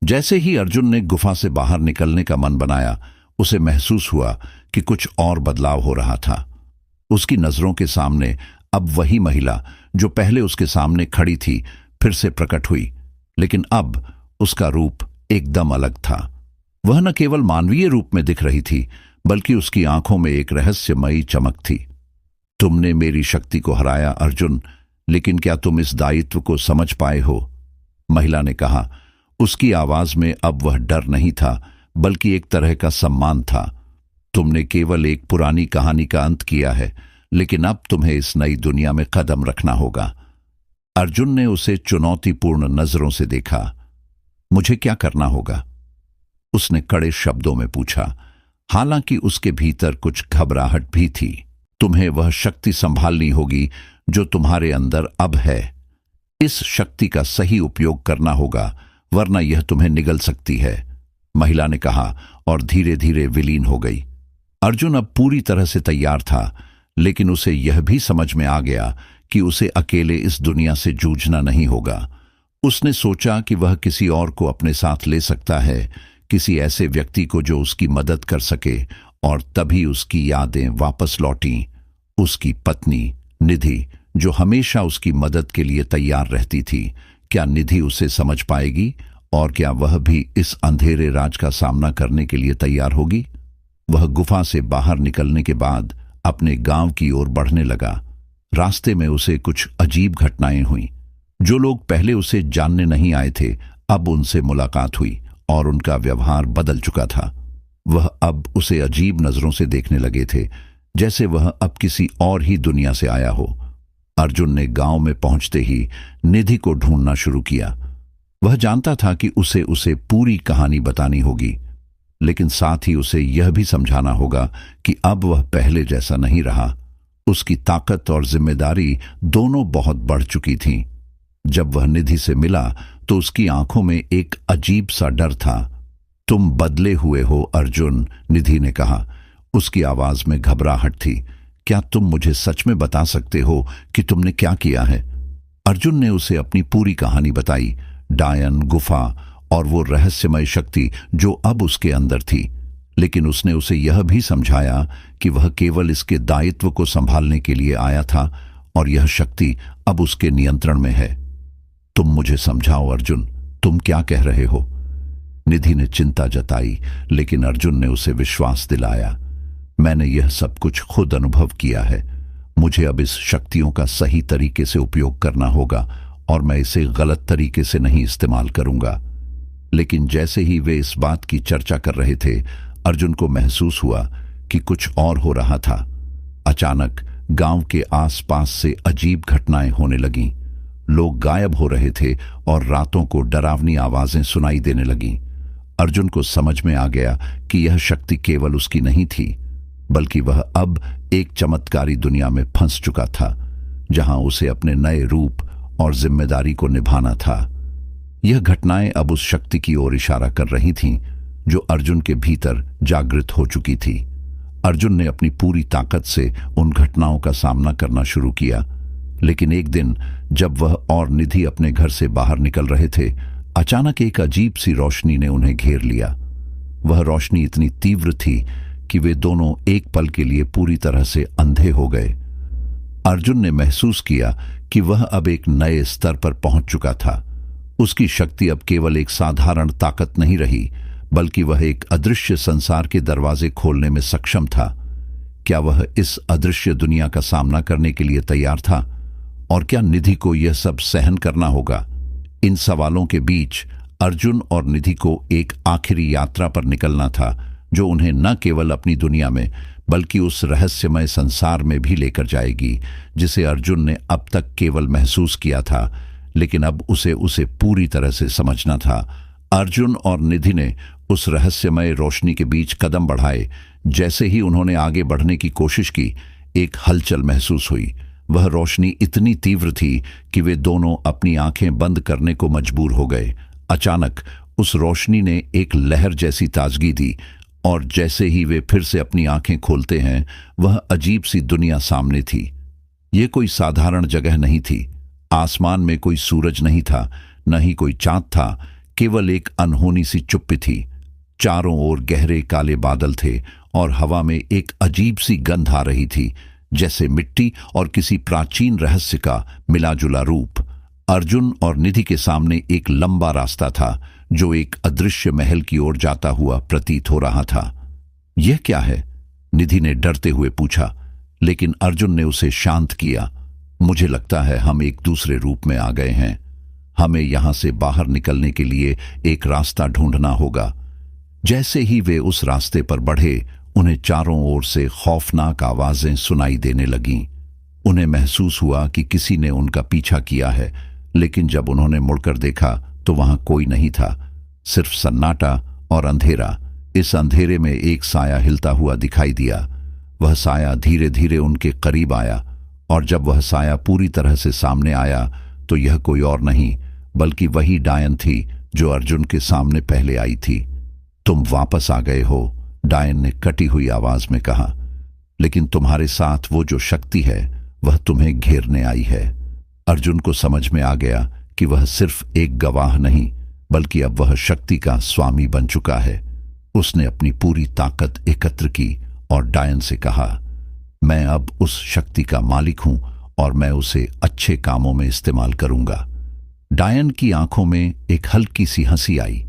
जैसे ही अर्जुन ने गुफा से बाहर निकलने का मन बनाया, उसे महसूस हुआ कि कुछ और बदलाव हो रहा था। उसकी नजरों के सामने अब वही महिला जो पहले उसके सामने खड़ी थी फिर से प्रकट हुई, लेकिन अब उसका रूप एकदम अलग था। वह न केवल मानवीय रूप में दिख रही थी, बल्कि उसकी आंखों में एक रहस्यमयी चमक थी। तुमने मेरी शक्ति को हराया अर्जुन, लेकिन क्या तुम इस दायित्व को समझ पाए हो? महिला ने कहा। उसकी आवाज में अब वह डर नहीं था, बल्कि एक तरह का सम्मान था। तुमने केवल एक पुरानी कहानी का अंत किया है, लेकिन अब तुम्हें इस नई दुनिया में कदम रखना होगा। अर्जुन ने उसे चुनौतीपूर्ण नजरों से देखा। मुझे क्या करना होगा? उसने कड़े शब्दों में पूछा, हालांकि उसके भीतर कुछ घबराहट भी थी। तुम्हें वह शक्ति संभालनी होगी जो तुम्हारे अंदर अब है। इस शक्ति का सही उपयोग करना होगा, वरना यह तुम्हें निगल सकती है, महिला ने कहा और धीरे धीरे विलीन हो गई। अर्जुन अब पूरी तरह से तैयार था, लेकिन उसे यह भी समझ में आ गया कि उसे अकेले इस दुनिया से जूझना नहीं होगा। उसने सोचा कि वह किसी और को अपने साथ ले सकता है, किसी ऐसे व्यक्ति को जो उसकी मदद कर सके, और तभी उसकी यादें वापस लौटीं। उसकी पत्नी निधि, जो हमेशा उसकी मदद के लिए तैयार रहती थी। क्या निधि उसे समझ पाएगी और क्या वह भी इस अंधेरे राज का सामना करने के लिए तैयार होगी? वह गुफा से बाहर निकलने के बाद अपने गांव की ओर बढ़ने लगा। रास्ते में उसे कुछ अजीब घटनाएं हुई। जो लोग पहले उसे जानने नहीं आए थे, अब उनसे मुलाकात हुई और उनका व्यवहार बदल चुका था। वह अब उसे अजीब नजरों से देखने लगे थे, जैसे वह अब किसी और ही दुनिया से आया हो। अर्जुन ने गांव में पहुंचते ही निधि को ढूंढना शुरू किया। वह जानता था कि उसे पूरी कहानी बतानी होगी, लेकिन साथ ही उसे यह भी समझाना होगा कि अब वह पहले जैसा नहीं रहा। उसकी ताकत और जिम्मेदारी दोनों बहुत बढ़ चुकी थीं। जब वह निधि से मिला तो उसकी आंखों में एक अजीब सा डर था। तुम बदले हुए हो अर्जुन, निधि ने कहा। उसकी आवाज में घबराहट थी। क्या तुम मुझे सच में बता सकते हो कि तुमने क्या किया है? अर्जुन ने उसे अपनी पूरी कहानी बताई, डायन, गुफा और वो रहस्यमय शक्ति जो अब उसके अंदर थी। लेकिन उसने उसे यह भी समझाया कि वह केवल इसके दायित्व को संभालने के लिए आया था और यह शक्ति अब उसके नियंत्रण में है। तुम मुझे समझाओ अर्जुन, तुम क्या कह रहे हो? निधि ने चिंता जताई, लेकिन अर्जुन ने उसे विश्वास दिलाया। मैंने यह सब कुछ खुद अनुभव किया है। मुझे अब इस शक्तियों का सही तरीके से उपयोग करना होगा और मैं इसे गलत तरीके से नहीं इस्तेमाल करूंगा। लेकिन जैसे ही वे इस बात की चर्चा कर रहे थे, अर्जुन को महसूस हुआ कि कुछ और हो रहा था। अचानक गांव के आसपास से अजीब घटनाएं होने लगीं। लोग गायब हो रहे थे और रातों को डरावनी आवाजें सुनाई देने लगीं। अर्जुन को समझ में आ गया कि यह शक्ति केवल उसकी नहीं थी, बल्कि वह अब एक चमत्कारी दुनिया में फंस चुका था, जहां उसे अपने नए रूप और जिम्मेदारी को निभाना था। यह घटनाएं अब उस शक्ति की ओर इशारा कर रही थीं, जो अर्जुन के भीतर जागृत हो चुकी थी। अर्जुन ने अपनी पूरी ताकत से उन घटनाओं का सामना करना शुरू किया, लेकिन एक दिन जब वह और निधि अपने घर से बाहर निकल रहे थे, अचानक एक अजीब सी रोशनी ने उन्हें घेर लिया। वह रोशनी इतनी तीव्र थी कि वे दोनों एक पल के लिए पूरी तरह से अंधे हो गए। अर्जुन ने महसूस किया कि वह अब एक नए स्तर पर पहुंच चुका था। उसकी शक्ति अब केवल एक साधारण ताकत नहीं रही, बल्कि वह एक अदृश्य संसार के दरवाजे खोलने में सक्षम था। क्या वह इस अदृश्य दुनिया का सामना करने के लिए तैयार था? और क्या निधि को यह सब सहन करना होगा? इन सवालों के बीच अर्जुन और निधि को एक आखिरी यात्रा पर निकलना था, जो उन्हें न केवल अपनी दुनिया में बल्कि उस रहस्यमय संसार में भी लेकर जाएगी, जिसे अर्जुन ने अब तक केवल महसूस किया था, लेकिन अब उसे पूरी तरह से समझना था। अर्जुन और निधि ने उस रहस्यमय रोशनी के बीच कदम बढ़ाए। जैसे ही उन्होंने आगे बढ़ने की कोशिश की, एक हलचल महसूस हुई। वह रोशनी इतनी तीव्र थी कि वे दोनों अपनी आंखें बंद करने को मजबूर हो गए। अचानक उस रोशनी ने एक लहर जैसी ताजगी दी, और जैसे ही वे फिर से अपनी आंखें खोलते हैं, वह अजीब सी दुनिया सामने थी। ये कोई साधारण जगह नहीं थी। आसमान में कोई सूरज नहीं था, न ही कोई चांद था, केवल एक अनहोनी सी चुप्पी थी। चारों ओर गहरे काले बादल थे और हवा में एक अजीब सी गंध आ रही थी, जैसे मिट्टी और किसी प्राचीन रहस्य का मिलाजुला रूप। अर्जुन और निधि के सामने एक लंबा रास्ता था, जो एक अदृश्य महल की ओर जाता हुआ प्रतीत हो रहा था। यह क्या है? निधि ने डरते हुए पूछा, लेकिन अर्जुन ने उसे शांत किया। मुझे लगता है हम एक दूसरे रूप में आ गए हैं। हमें यहां से बाहर निकलने के लिए एक रास्ता ढूंढना होगा। जैसे ही वे उस रास्ते पर बढ़े, उन्हें चारों ओर से खौफनाक आवाजें सुनाई देने लगीं। उन्हें महसूस हुआ कि किसी ने उनका पीछा किया है, लेकिन जब उन्होंने मुड़कर देखा तो वहां कोई नहीं था, सिर्फ सन्नाटा और अंधेरा। इस अंधेरे में एक साया हिलता हुआ दिखाई दिया। वह साया धीरे धीरे उनके करीब आया, और जब वह साया पूरी तरह से सामने आया तो यह कोई और नहीं बल्कि वही डायन थी जो अर्जुन के सामने पहले आई थी। तुम वापस आ गए हो, डायन ने कटी हुई आवाज में कहा, लेकिन तुम्हारे साथ वो जो शक्ति है वह तुम्हें घेरने आई है। अर्जुन को समझ में आ गया कि वह सिर्फ एक गवाह नहीं, बल्कि अब वह शक्ति का स्वामी बन चुका है। उसने अपनी पूरी ताकत एकत्र की और डायन से कहा, मैं अब उस शक्ति का मालिक हूं और मैं उसे अच्छे कामों में इस्तेमाल करूंगा। डायन की आंखों में एक हल्की सी हंसी आई,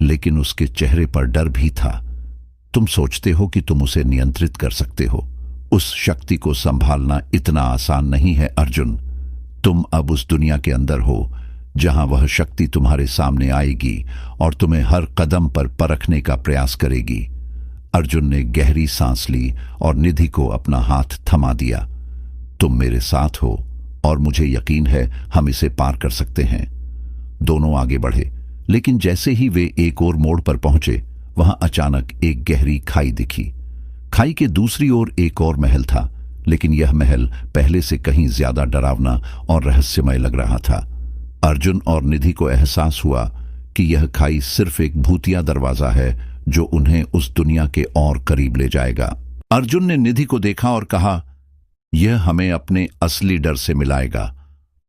लेकिन उसके चेहरे पर डर भी था। तुम सोचते हो कि तुम उसे नियंत्रित कर सकते हो? उस शक्ति को संभालना इतना आसान नहीं है अर्जुन। तुम अब उस दुनिया के अंदर हो जहां वह शक्ति तुम्हारे सामने आएगी और तुम्हें हर कदम पर परखने का प्रयास करेगी। अर्जुन ने गहरी सांस ली और निधि को अपना हाथ थमा दिया। तुम मेरे साथ हो और मुझे यकीन है हम इसे पार कर सकते हैं। दोनों आगे बढ़े, लेकिन जैसे ही वे एक और मोड़ पर पहुंचे, वहां अचानक एक गहरी खाई दिखी। खाई के दूसरी ओर एक और महल था, लेकिन यह महल पहले से कहीं ज्यादा डरावना और रहस्यमय लग रहा था। अर्जुन और निधि को एहसास हुआ कि यह खाई सिर्फ एक भूतिया दरवाजा है जो उन्हें उस दुनिया के और करीब ले जाएगा। अर्जुन ने निधि को देखा और कहा, यह हमें अपने असली डर से मिलाएगा।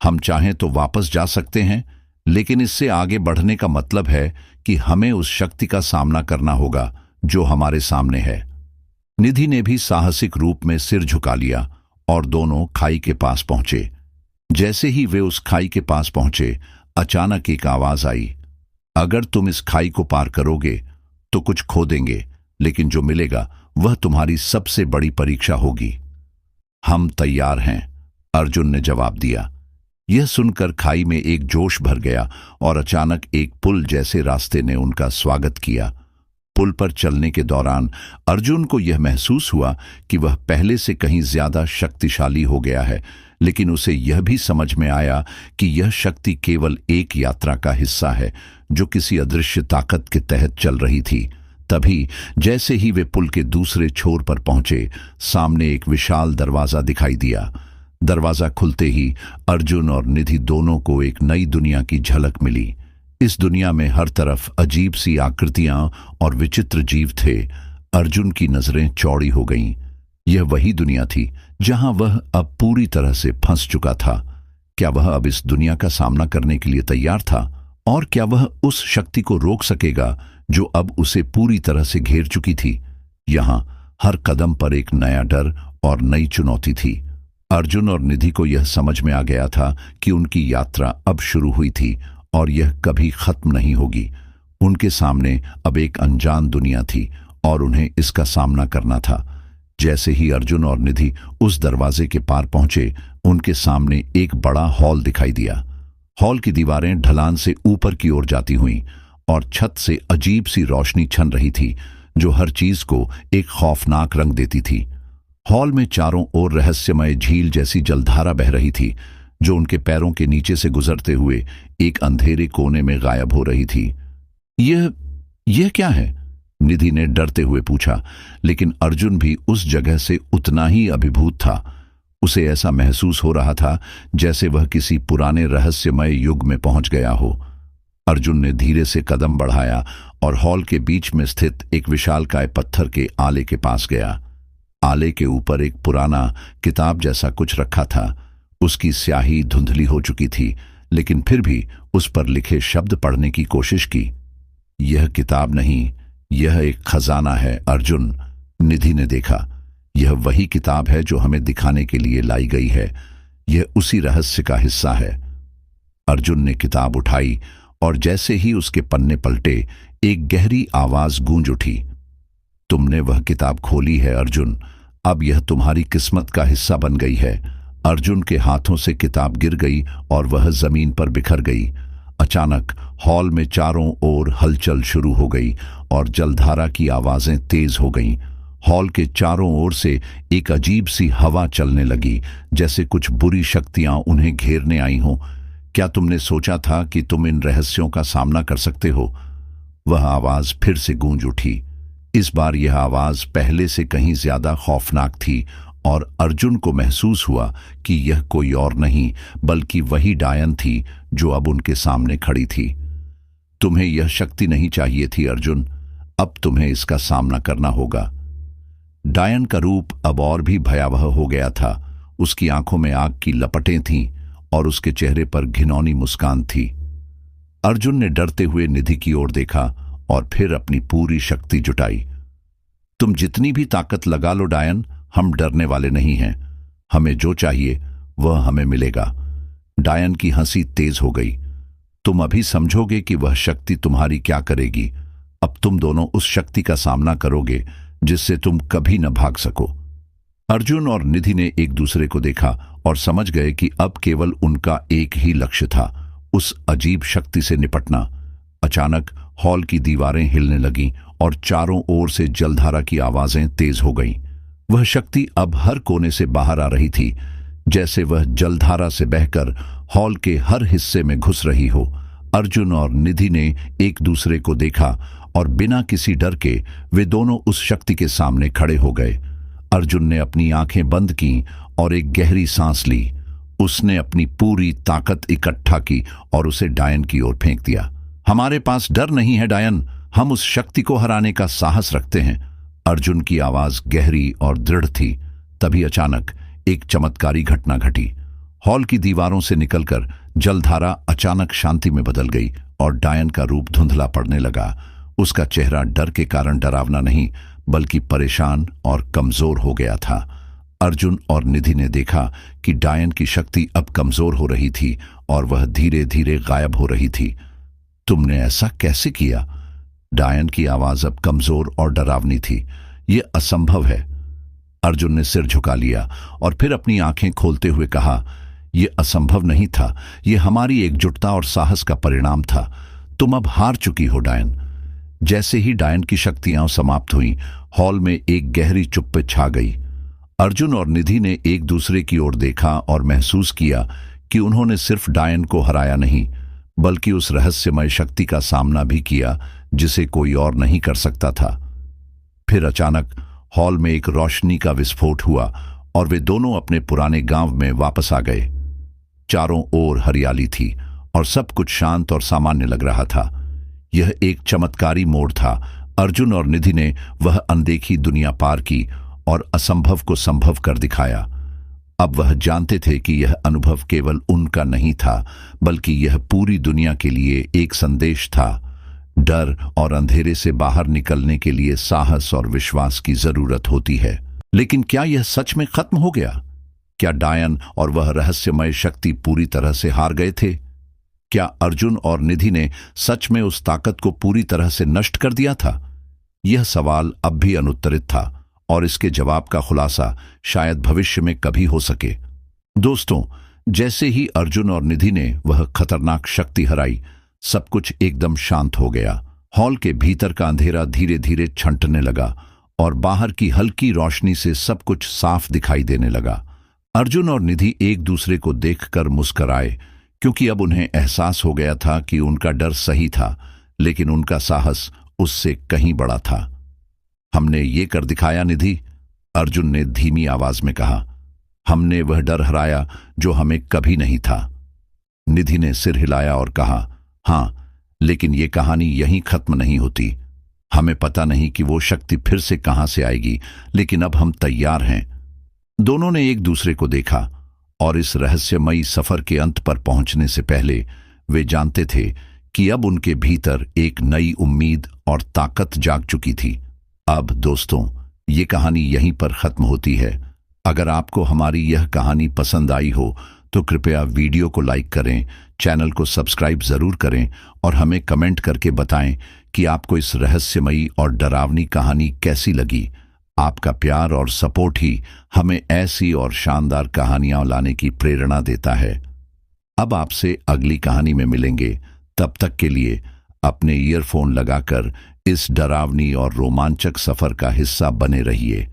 हम चाहें तो वापस जा सकते हैं, लेकिन इससे आगे बढ़ने का मतलब है कि हमें उस शक्ति का सामना करना होगा जो हमारे सामने है। निधि ने भी साहसिक रूप में सिर झुका लिया और दोनों खाई के पास पहुंचे। जैसे ही वे उस खाई के पास पहुंचे, अचानक एक आवाज आई, अगर तुम इस खाई को पार करोगे तो कुछ खो देंगे, लेकिन जो मिलेगा वह तुम्हारी सबसे बड़ी परीक्षा होगी। हम तैयार हैं, अर्जुन ने जवाब दिया। यह सुनकर खाई में एक जोश भर गया और अचानक एक पुल जैसे रास्ते ने उनका स्वागत किया। पुल पर चलने के दौरान अर्जुन को यह महसूस हुआ कि वह पहले से कहीं ज्यादा शक्तिशाली हो गया है, लेकिन उसे यह भी समझ में आया कि यह शक्ति केवल एक यात्रा का हिस्सा है जो किसी अदृश्य ताकत के तहत चल रही थी। तभी जैसे ही वे पुल के दूसरे छोर पर पहुंचे, सामने एक विशाल दरवाजा दिखाई दिया। दरवाजा खुलते ही अर्जुन और निधि दोनों को एक नई दुनिया की झलक मिली। इस दुनिया में हर तरफ अजीब सी आकृतियां और विचित्र जीव थे। अर्जुन की नजरें चौड़ी हो गईं। यह वही दुनिया थी जहां वह अब पूरी तरह से फंस चुका था। क्या वह अब इस दुनिया का सामना करने के लिए तैयार था? और क्या वह उस शक्ति को रोक सकेगा जो अब उसे पूरी तरह से घेर चुकी थी? यहां हर कदम पर एक नया डर और नई चुनौती थी। अर्जुन और निधि को यह समझ में आ गया था कि उनकी यात्रा अब शुरू हुई थी और यह कभी खत्म नहीं होगी। उनके सामने अब एक अनजान दुनिया थी और उन्हें इसका सामना करना था। जैसे ही अर्जुन और निधि उस दरवाजे के पार पहुंचे, उनके सामने एक बड़ा हॉल दिखाई दिया। हॉल की दीवारें ढलान से ऊपर की ओर जाती हुईं और छत से अजीब सी रोशनी छन रही थी जो हर चीज को एक खौफनाक रंग देती थी। हॉल में चारों ओर रहस्यमय झील जैसी जलधारा बह रही थी जो उनके पैरों के नीचे से गुजरते हुए एक अंधेरे कोने में गायब हो रही थी। यह क्या है? निधि ने डरते हुए पूछा, लेकिन अर्जुन भी उस जगह से उतना ही अभिभूत था। उसे ऐसा महसूस हो रहा था जैसे वह किसी पुराने रहस्यमय युग में पहुंच गया हो। अर्जुन ने धीरे से कदम बढ़ाया और हॉल के बीच में स्थित एक विशालकाय पत्थर के आले के पास गया। आले के ऊपर एक पुराना किताब जैसा कुछ रखा था। उसकी स्याही धुंधली हो चुकी थी, लेकिन फिर भी उस पर लिखे शब्द पढ़ने की कोशिश की। यह किताब नहीं, यह एक खजाना है अर्जुन, निधि ने देखा। यह वही किताब है जो हमें दिखाने के लिए लाई गई है। यह उसी रहस्य का हिस्सा है। अर्जुन ने किताब उठाई और जैसे ही उसके पन्ने पलटे, एक गहरी आवाज गूंज उठी। तुमने वह किताब खोली है अर्जुन, अब यह तुम्हारी किस्मत का हिस्सा बन गई है। अर्जुन के हाथों से किताब गिर गई और वह जमीन पर बिखर गई। अचानक हॉल में चारों ओर हलचल शुरू हो गई और जलधारा की आवाजें तेज हो गईं। हॉल के चारों ओर से एक अजीब सी हवा चलने लगी, जैसे कुछ बुरी शक्तियां उन्हें घेरने आई हों। क्या तुमने सोचा था कि तुम इन रहस्यों का सामना कर सकते हो? वह आवाज फिर से गूंज उठी। इस बार यह आवाज पहले से कहीं ज्यादा खौफनाक थी और अर्जुन को महसूस हुआ कि यह कोई और नहीं बल्कि वही डायन थी जो अब उनके सामने खड़ी थी। तुम्हें यह शक्ति नहीं चाहिए थी अर्जुन, अब तुम्हें इसका सामना करना होगा। डायन का रूप अब और भी भयावह हो गया था। उसकी आंखों में आग की लपटें थीं और उसके चेहरे पर घिनौनी मुस्कान थी। अर्जुन ने डरते हुए निधि की ओर देखा और फिर अपनी पूरी शक्ति जुटाई। तुम जितनी भी ताकत लगा लो डायन, हम डरने वाले नहीं हैं। हमें जो चाहिए वह हमें मिलेगा। डायन की हंसी तेज हो गई। तुम अभी समझोगे कि वह शक्ति तुम्हारी क्या करेगी। अब तुम दोनों उस शक्ति का सामना करोगे जिससे तुम कभी न भाग सको। अर्जुन और निधि ने एक दूसरे को देखा और समझ गए कि अब केवल उनका एक ही लक्ष्य था, उस अजीब शक्ति से निपटना। अचानक हॉल की दीवारें हिलने लगीं और चारों ओर से जलधारा की आवाजें तेज हो गईं। वह शक्ति अब हर कोने से बाहर आ रही थी, जैसे वह जलधारा से बहकर हॉल के हर हिस्से में घुस रही हो। अर्जुन और निधि ने एक दूसरे को देखा और बिना किसी डर के वे दोनों उस शक्ति के सामने खड़े हो गए। अर्जुन ने अपनी आंखें बंद की और एक गहरी सांस ली। उसने अपनी पूरी ताकत इकट्ठा की और उसे डायन की ओर फेंक दिया। हमारे पास डर नहीं है डायन, हम उस शक्ति को हराने का साहस रखते हैं। अर्जुन की आवाज गहरी और दृढ़ थी। तभी अचानक एक चमत्कारी घटना घटी। हॉल की दीवारों से निकलकर जलधारा अचानक शांति में बदल गई और डायन का रूप धुंधला पड़ने लगा। उसका चेहरा डर के कारण डरावना नहीं बल्कि परेशान और कमजोर हो गया था। अर्जुन और निधि ने देखा कि डायन की शक्ति अब कमजोर हो रही थी और वह धीरे धीरे गायब हो रही थी। तुमने ऐसा कैसे किया? डायन की आवाज अब कमजोर और डरावनी थी। यह असंभव है। अर्जुन ने सिर झुका लिया और फिर अपनी आंखें खोलते हुए कहा, यह असंभव नहीं था, यह हमारी एकजुटता और साहस का परिणाम था। तुम अब हार चुकी हो डायन। जैसे ही डायन की शक्तियां समाप्त हुईं, हॉल में एक गहरी चुप्पी छा गई। अर्जुन और निधि ने एक दूसरे की ओर देखा और महसूस किया कि उन्होंने सिर्फ डायन को हराया नहीं, बल्कि उस रहस्यमय शक्ति का सामना भी किया जिसे कोई और नहीं कर सकता था। फिर अचानक हॉल में एक रोशनी का विस्फोट हुआ और वे दोनों अपने पुराने गांव में वापस आ गए। चारों ओर हरियाली थी और सब कुछ शांत और सामान्य लग रहा था। यह एक चमत्कारी मोड़ था। अर्जुन और निधि ने वह अनदेखी दुनिया पार की और असंभव को संभव कर दिखाया। अब वह जानते थे कि यह अनुभव केवल उनका नहीं था, बल्कि यह पूरी दुनिया के लिए एक संदेश था। डर और अंधेरे से बाहर निकलने के लिए साहस और विश्वास की जरूरत होती है। लेकिन क्या यह सच में खत्म हो गया? क्या डायन और वह रहस्यमय शक्ति पूरी तरह से हार गए थे? क्या अर्जुन और निधि ने सच में उस ताकत को पूरी तरह से नष्ट कर दिया था? यह सवाल अब भी अनुत्तरित था और इसके जवाब का खुलासा शायद भविष्य में कभी हो सके। दोस्तों, जैसे ही अर्जुन और निधि ने वह खतरनाक शक्ति हराई, सब कुछ एकदम शांत हो गया। हॉल के भीतर का अंधेरा धीरे धीरे छंटने लगा और बाहर की हल्की रोशनी से सब कुछ साफ दिखाई देने लगा। अर्जुन और निधि एक दूसरे को देखकर मुस्कुराए, क्योंकि अब उन्हें एहसास हो गया था कि उनका डर सही था, लेकिन उनका साहस उससे कहीं बड़ा था। हमने ये कर दिखाया निधि, अर्जुन ने धीमी आवाज में कहा। हमने वह डर हराया जो हमें कभी नहीं था। निधि ने सिर हिलाया और कहा, हाँ, लेकिन ये कहानी यहीं खत्म नहीं होती। हमें पता नहीं कि वो शक्ति फिर से कहां से आएगी, लेकिन अब हम तैयार हैं। दोनों ने एक दूसरे को देखा और इस रहस्यमयी सफर के अंत पर पहुंचने से पहले वे जानते थे कि अब उनके भीतर एक नई उम्मीद और ताकत जाग चुकी थी। अब दोस्तों, ये कहानी यहीं पर खत्म होती है। अगर आपको हमारी यह कहानी पसंद आई हो तो कृपया वीडियो को लाइक करें, चैनल को सब्सक्राइब जरूर करें और हमें कमेंट करके बताएं कि आपको इस रहस्यमयी और डरावनी कहानी कैसी लगी। आपका प्यार और सपोर्ट ही हमें ऐसी और शानदार कहानियां लाने की प्रेरणा देता है। अब आपसे अगली कहानी में मिलेंगे। तब तक के लिए अपने ईयरफोन लगाकर इस डरावनी और रोमांचक सफर का हिस्सा बने रहिए।